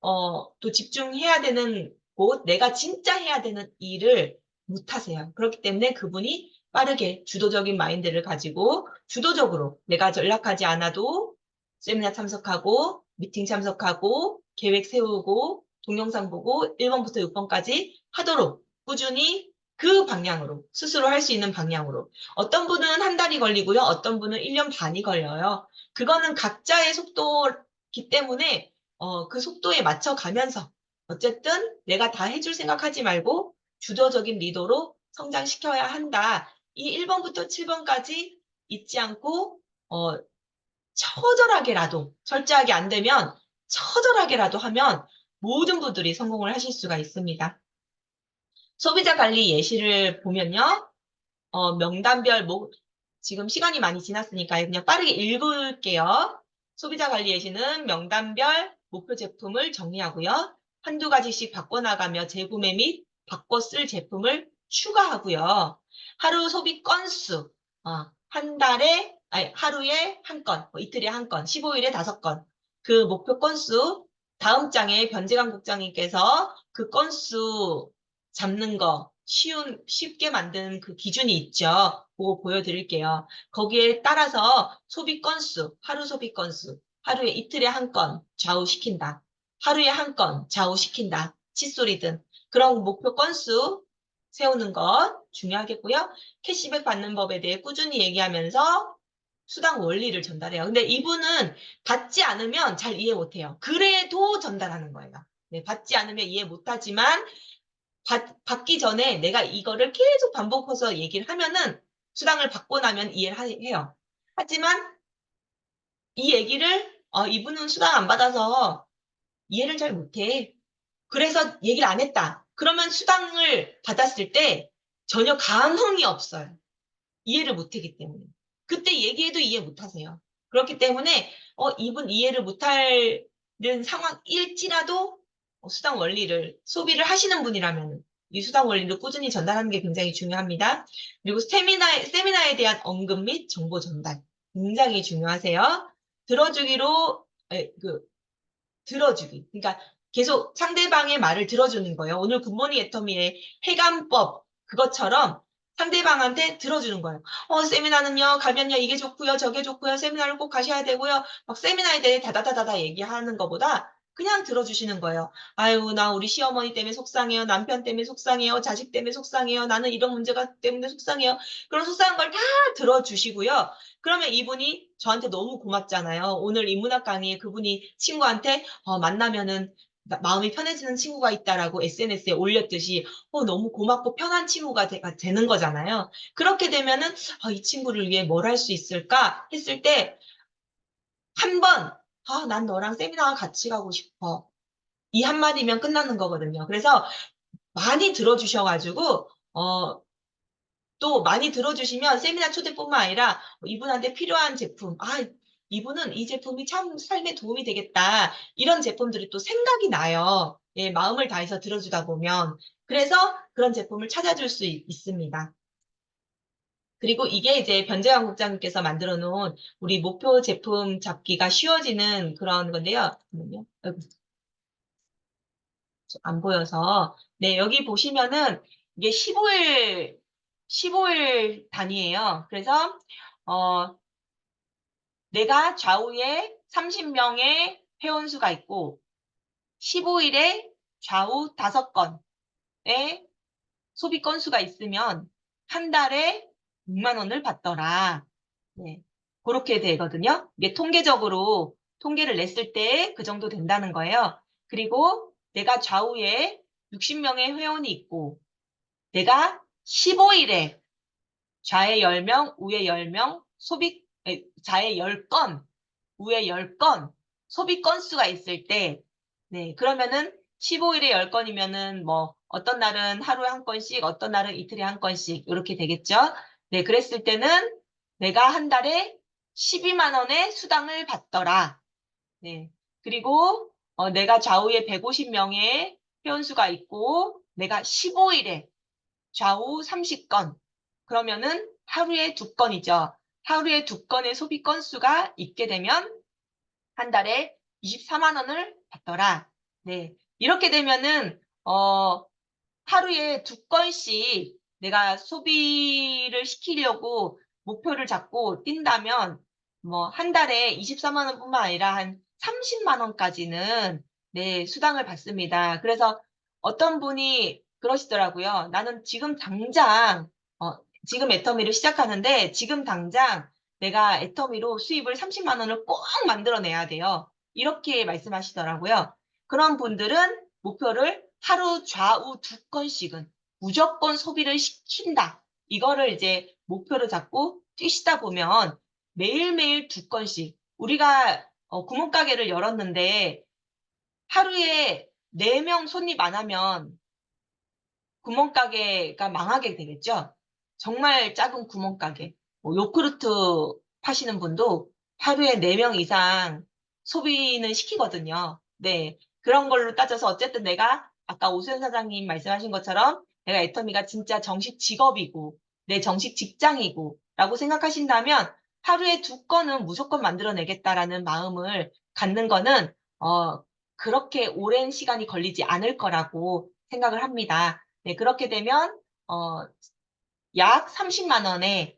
또 집중해야 되는 곳, 내가 진짜 해야 되는 일을 못 하세요. 그렇기 때문에 그분이 빠르게 주도적인 마인드를 가지고 주도적으로 내가 연락하지 않아도 세미나 참석하고 미팅 참석하고 계획 세우고 동영상 보고 1번부터 6번까지 하도록 꾸준히 그 방향으로 스스로 할 수 있는 방향으로 어떤 분은 한 달이 걸리고요. 어떤 분은 1년 반이 걸려요. 그거는 각자의 속도기 때문에 그 속도에 맞춰 가면서 어쨌든 내가 다 해줄 생각하지 말고 주도적인 리더로 성장시켜야 한다. 이 1번부터 7번까지 잊지 않고 처절하게라도 철저하게 안 되면 처절하게라도 하면 모든 분들이 성공을 하실 수가 있습니다. 소비자 관리 예시를 보면요. 명단별 지금 시간이 많이 지났으니까 그냥 빠르게 읽을게요. 소비자 관리 예시는 명단별 목표 제품을 정리하고요. 한두 가지씩 바꿔나가며 재구매 및 바꿔 쓸 제품을 추가하고요. 하루 소비 건수, 한 달에, 아니, 하루에 한 건, 이틀에 한 건, 15일에 5건. 그 목표 건수, 다음 장에 변재관 국장님께서 그 건수 잡는 거 쉽게 만드는 그 기준이 있죠. 그거 보여드릴게요. 거기에 따라서 소비 건수, 하루 소비 건수, 하루에 이틀에 한 건 좌우시킨다. 하루에 한 건 좌우시킨다. 칫솔이든 그런 목표 건수 세우는 것 중요하겠고요. 캐시백 받는 법에 대해 꾸준히 얘기하면서 수당 원리를 전달해요. 근데 이분은 받지 않으면 잘 이해 못해요. 그래도 전달하는 거예요. 네, 받지 않으면 이해 못하지만 받기 전에 내가 이거를 계속 반복해서 얘기를 하면은 수당을 받고 나면 이해를 해요. 하지만 이 얘기를 이분은 수당 안 받아서 이해를 잘 못해. 그래서 얘기를 안 했다. 그러면 수당을 받았을 때 전혀 감흥이 없어요. 이해를 못하기 때문에. 그때 얘기해도 이해 못하세요. 그렇기 때문에 이분 이해를 못하는 상황일지라도 수당 원리를 소비를 하시는 분이라면 이 수당 원리를 꾸준히 전달하는 게 굉장히 중요합니다. 그리고 세미나에 대한 언급 및 정보 전달 굉장히 중요하세요. 들어주기로 들어주기. 그러니까 계속 상대방의 말을 들어주는 거예요. 오늘 굿모닝 애터미의 해감법 그것처럼 상대방한테 들어주는 거예요. 세미나는요, 가면요, 이게 좋고요, 저게 좋고요, 세미나를 꼭 가셔야 되고요. 막 세미나에 대해 다다다다다 얘기하는 것보다 그냥 들어주시는 거예요. 아유, 나 우리 시어머니 때문에 속상해요. 남편 때문에 속상해요. 자식 때문에 속상해요. 나는 이런 문제가 때문에 속상해요. 그런 속상한 걸 다 들어주시고요. 그러면 이분이 저한테 너무 고맙잖아요. 오늘 인문학 강의에 그분이 친구한테 만나면은 마음이 편해지는 친구가 있다라고 SNS에 올렸듯이 너무 고맙고 편한 친구가 되는 거잖아요. 그렇게 되면은 이 친구를 위해 뭘 할 수 있을까 했을 때 한 번, 난 너랑 세미나 같이 가고 싶어. 이 한마디면 끝나는 거거든요. 그래서 많이 들어주셔가지고 또 많이 들어주시면 세미나 초대뿐만 아니라 이분한테 필요한 제품, 이분은 이 제품이 참 삶에 도움이 되겠다. 이런 제품들이 또 생각이 나요. 예, 마음을 다해서 들어주다 보면. 그래서 그런 제품을 찾아줄 수 있습니다. 그리고 이게 이제 변재환 국장님께서 만들어 놓은 우리 목표 제품 잡기가 쉬워지는 그런 건데요. 잠깐만요. 아이고, 안 보여서. 네, 여기 보시면은 이게 15일 단위예요. 그래서 내가 좌우에 30명의 회원수가 있고 15일에 좌우 5건의 소비 건수가 있으면 한 달에 6만 원을 받더라. 네, 그렇게 되거든요. 이게 통계적으로 통계를 냈을 때 그 정도 된다는 거예요. 그리고 내가 좌우에 60명의 회원이 있고 내가 15일에 좌에 10명, 우에 10명, 좌에 10건, 우에 10건, 소비 건수가 있을 때, 네, 그러면은 15일에 10건이면은 어떤 날은 하루에 한 건씩, 어떤 날은 이틀에 한 건씩, 이렇게 되겠죠? 네, 그랬을 때는 내가 한 달에 12만 원의 수당을 받더라. 네, 그리고 내가 좌우에 150명의 회원수가 있고, 내가 15일에 좌우 30건. 그러면은 하루에 2건이죠. 하루에 2건의 소비 건수가 있게 되면 한 달에 24만 원을 받더라. 네. 이렇게 되면은, 하루에 2건씩 내가 소비를 시키려고 목표를 잡고 뛴다면, 한 달에 24만 원뿐만 아니라 한 30만 원까지는, 네, 수당을 받습니다. 그래서 어떤 분이 그러시더라고요. 나는 지금 당장, 지금 애터미를 시작하는데, 지금 당장 내가 애터미로 수입을 30만 원을 꼭 만들어내야 돼요. 이렇게 말씀하시더라고요. 그런 분들은 목표를 하루 좌우 2건씩은 무조건 소비를 시킨다. 이거를 이제 목표로 잡고 뛰시다 보면 매일매일 2건씩 우리가 구멍가게를 열었는데 하루에 4명 손님 안 하면 구멍가게가 망하게 되겠죠. 정말 작은 구멍가게. 뭐 요크루트 파시는 분도 하루에 4명 이상 소비는 시키거든요. 네. 그런 걸로 따져서 어쨌든 내가 아까 오수연 사장님 말씀하신 것처럼 내가 애터미가 진짜 정식 직업이고 내 정식 직장이고 라고 생각하신다면 하루에 2건은 무조건 만들어내겠다라는 마음을 갖는 거는 그렇게 오랜 시간이 걸리지 않을 거라고 생각을 합니다. 네, 그렇게 되면 약 30만 원의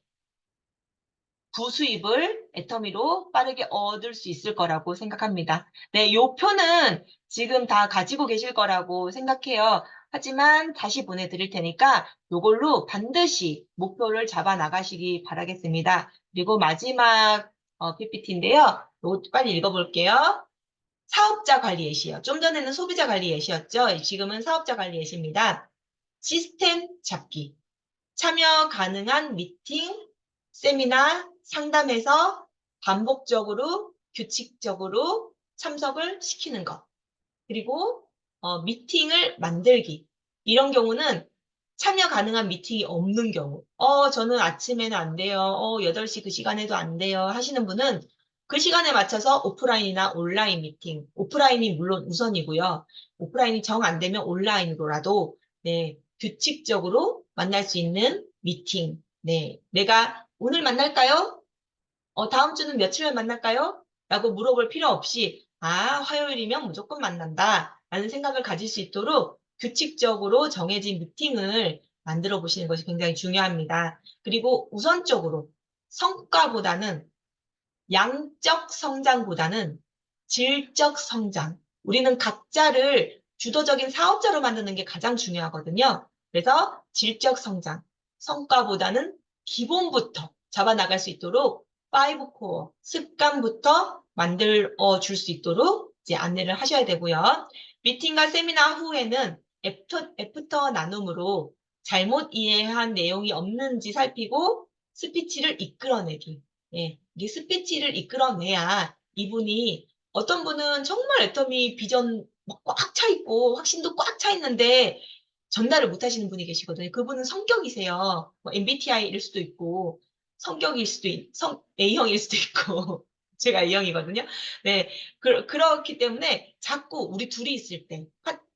부수입을 애터미로 빠르게 얻을 수 있을 거라고 생각합니다. 네, 요 표는 지금 다 가지고 계실 거라고 생각해요. 하지만 다시 보내드릴 테니까 요걸로 반드시 목표를 잡아 나가시기 바라겠습니다. 그리고 마지막 PPT인데요. 요거 빨리 읽어볼게요. 사업자 관리 예시요. 좀 전에는 소비자 관리 예시였죠. 지금은 사업자 관리 예시입니다. 시스템 잡기. 참여 가능한 미팅, 세미나, 상담에서 반복적으로, 규칙적으로 참석을 시키는 것. 그리고 미팅을 만들기. 이런 경우는 참여 가능한 미팅이 없는 경우. 저는 아침에는 안 돼요. 8시 그 시간에도 안 돼요. 하시는 분은 그 시간에 맞춰서 오프라인이나 온라인 미팅. 오프라인이 물론 우선이고요. 오프라인이 정 안 되면 온라인으로라도 네, 규칙적으로 만날 수 있는 미팅. 네, 내가 오늘 만날까요? 다음 주는 며칠에 만날까요? 라고 물어볼 필요 없이, 화요일이면 무조건 만난다. 라는 생각을 가질 수 있도록 규칙적으로 정해진 미팅을 만들어 보시는 것이 굉장히 중요합니다. 그리고 우선적으로 성과보다는 양적 성장보다는 질적 성장. 우리는 각자를 주도적인 사업자로 만드는 게 가장 중요하거든요. 그래서 질적 성장, 성과보다는 기본부터 잡아나갈 수 있도록 5코어, 습관부터 만들어 줄 수 있도록 이제 안내를 하셔야 되고요. 미팅과 세미나 후에는 애프터 나눔으로 잘못 이해한 내용이 없는지 살피고 스피치를 이끌어내기. 예, 이 스피치를 이끌어내야 이분이 어떤 분은 정말 애터미 비전 꽉 차 있고 확신도 꽉 차 있는데 전달을 못 하시는 분이 계시거든요. 그분은 성격이세요. 뭐 MBTI일 수도 있고 성격일 수도 A형일 수도 있고 제가 A형이거든요. 네, 그렇기 때문에 자꾸 우리 둘이 있을 때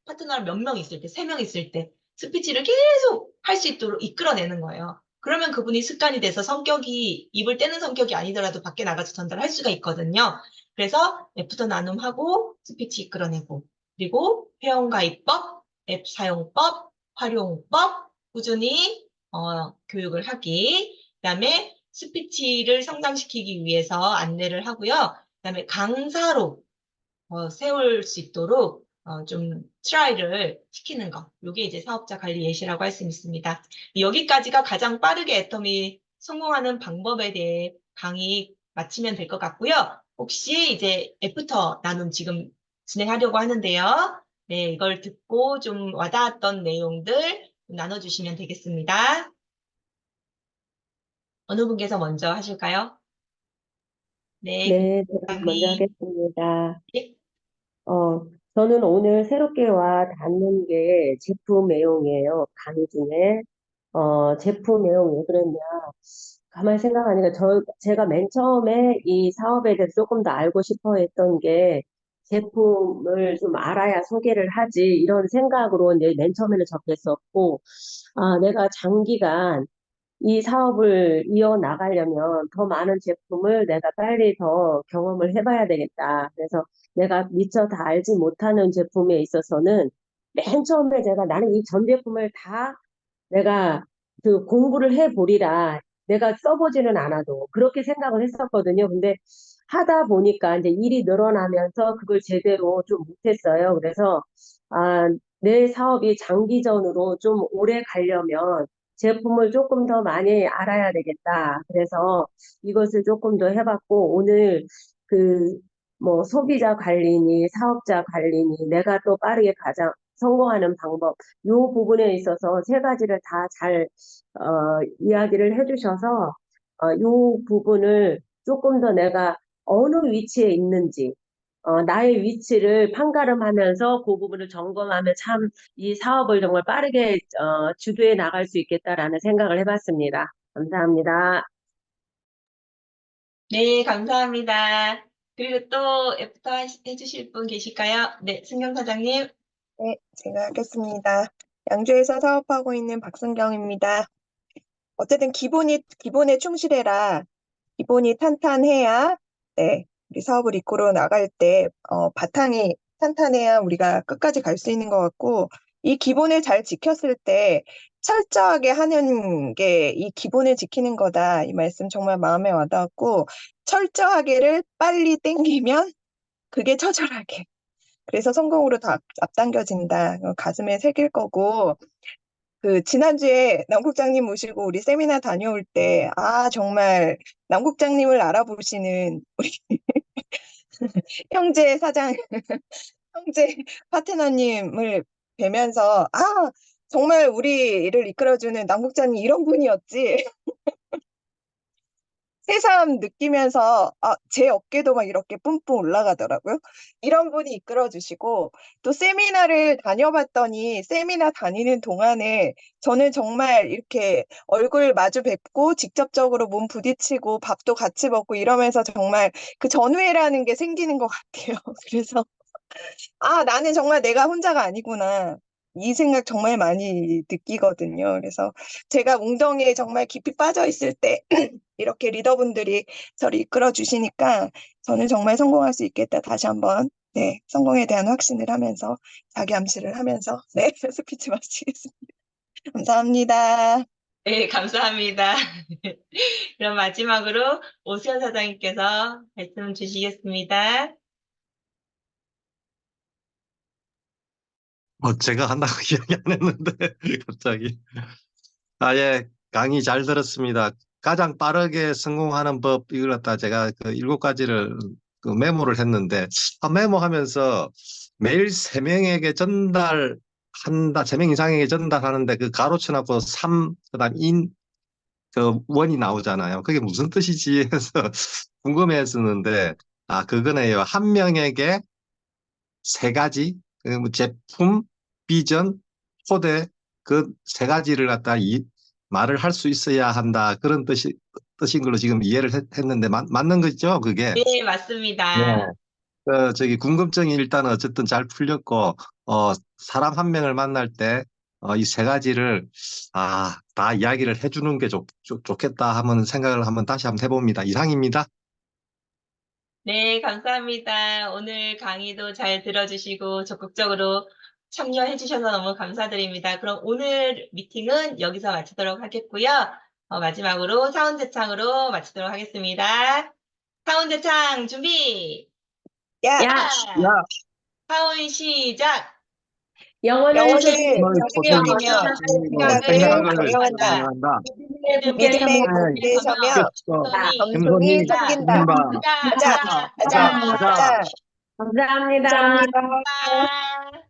파트너 몇 명 있을 때, 3명 있을 때 스피치를 계속 할 수 있도록 이끌어내는 거예요. 그러면 그분이 습관이 돼서 성격이 입을 떼는 성격이 아니더라도 밖에 나가서 전달할 수가 있거든요. 그래서 앱부터 나눔하고 스피치 이끌어내고 그리고 회원가입법, 앱 사용법, 활용법 꾸준히 교육을 하기. 그다음에 스피치를 성장시키기 위해서 안내를 하고요. 그다음에 강사로 세울 수 있도록 좀 트라이를 시키는 거. 이게 이제 사업자 관리 예시라고 할 수 있습니다. 여기까지가 가장 빠르게 애터미 성공하는 방법에 대해 강의 마치면 될 것 같고요. 혹시 이제 애프터 나눔 지금 진행하려고 하는데요. 네, 이걸 듣고 좀 와닿았던 내용들 나눠주시면 되겠습니다. 어느 분께서 먼저 하실까요? 네,
네, 제가 먼저
강의.
하겠습니다.
네.
저는 오늘 새롭게 와 닿는 게 제품 내용이에요. 강의 중에. 제품 내용이 왜 그랬냐. 가만히 생각하니까 제가 맨 처음에 이 사업에 대해서 조금 더 알고 싶어 했던 게 제품을 좀 알아야 소개를 하지 이런 생각으로 이제 맨 처음에는 접했었고, 내가 장기간 이 사업을 이어나가려면 더 많은 제품을 내가 빨리 더 경험을 해봐야 되겠다. 그래서 내가 미처 다 알지 못하는 제품에 있어서는 맨 처음에 나는 이 전 제품을 다 내가 그 공부를 해보리라. 내가 써보지는 않아도 그렇게 생각을 했었거든요. 근데 하다 보니까 이제 일이 늘어나면서 그걸 제대로 좀 못했어요. 그래서 아, 내 사업이 장기전으로 좀 오래 가려면 제품을 조금 더 많이 알아야 되겠다. 그래서 이것을 조금 더 해봤고 오늘 그 뭐 소비자 관리니 사업자 관리니 내가 또 빠르게 가장 성공하는 방법 요 부분에 있어서 세 가지를 다 잘 이야기를 해주셔서 요 부분을 조금 더 내가 어느 위치에 있는지 나의 위치를 판가름하면서 그 부분을 점검하면 참 이 사업을 정말 빠르게 주도해 나갈 수 있겠다라는 생각을 해봤습니다. 감사합니다.
네, 감사합니다. 그리고 또 애프터 해주실 분 계실까요? 네, 승경 사장님.
네, 제가 하겠습니다. 양주에서 사업하고 있는 박승경입니다. 어쨌든 기본에 충실해라. 기본이 탄탄해야, 네, 우리 사업을 이끌어 나갈 때, 바탕이 탄탄해야 우리가 끝까지 갈 수 있는 것 같고, 이 기본을 잘 지켰을 때, 철저하게 하는 게 이 기본을 지키는 거다. 이 말씀 정말 마음에 와닿았고, 철저하게를 빨리 땡기면 그게 처절하게. 그래서 성공으로 더 앞당겨진다. 가슴에 새길 거고, 지난주에 남국장님 모시고 우리 세미나 다녀올 때, 정말 남국장님을 알아보시는 우리 형제 사장, 형제 파트너님을 뵈면서, 정말 우리를 이끌어주는 남국장님 이런 분이었지. 새삼 느끼면서 제 어깨도 막 이렇게 뿜뿜 올라가더라고요. 이런 분이 이끌어주시고 또 세미나를 다녀봤더니 세미나 다니는 동안에 저는 정말 이렇게 얼굴 마주 뵙고 직접적으로 몸 부딪히고 밥도 같이 먹고 이러면서 정말 그 전우애라는 게 생기는 것 같아요. 그래서 나는 정말 내가 혼자가 아니구나. 이 생각 정말 많이 느끼거든요. 그래서 제가 웅덩이에 정말 깊이 빠져 있을 때 이렇게 리더분들이 저를 이끌어 주시니까 저는 정말 성공할 수 있겠다. 다시 한번 네, 성공에 대한 확신을 하면서 자기 암시를 하면서 네, 스피치 마치겠습니다. 감사합니다.
네, 감사합니다. 그럼 마지막으로 오수연 사장님께서 말씀 주시겠습니다.
제가 한다고 이야기 안 했는데, 갑자기. 예, 강의 잘 들었습니다. 가장 빠르게 성공하는 법, 이걸 갖다 제가 그 7가지를 메모를 했는데, 메모하면서 매일 3명에게 전달한다, 3명 이상에게 전달하는데 그 가로쳐놓고 3, 그 다음 원이 나오잖아요. 그게 무슨 뜻이지 해서 궁금해 했었는데, 그거네요. 한 명에게 3가지, 뭐 제품, 비전, 토대, 그 3가지를 갖다 말을 할 수 있어야 한다. 그런 뜻인 걸로 지금 이해를 했는데, 맞는 거죠, 그게?
네,
네.
맞습니다.
저기 궁금증이 일단 어쨌든 잘 풀렸고, 사람 한 명을 만날 때, 이 3가지를, 다 이야기를 해주는 게 좋겠다 하면 생각을 다시 한번 해봅니다. 이상입니다.
네, 감사합니다. 오늘 강의도 잘 들어주시고 적극적으로 참여해 주셔서 너무 감사드립니다. 그럼 오늘 미팅은 여기서 마치도록 하겠고요. 마지막으로 사운드창으로 마치도록 하겠습니다. 사운드창 준비!
야,
야,
사운 시작!
영원한
영혼을
소중히
소중히 여기며
생각을
생각을
경영한다.
경영한다.
믿음의
믿음의
굳게
굳게 서며
겸손히
겸손히 섬긴다. 가자, 가자,
가자!
가자.
감사합니다.
감사합니다.
가자!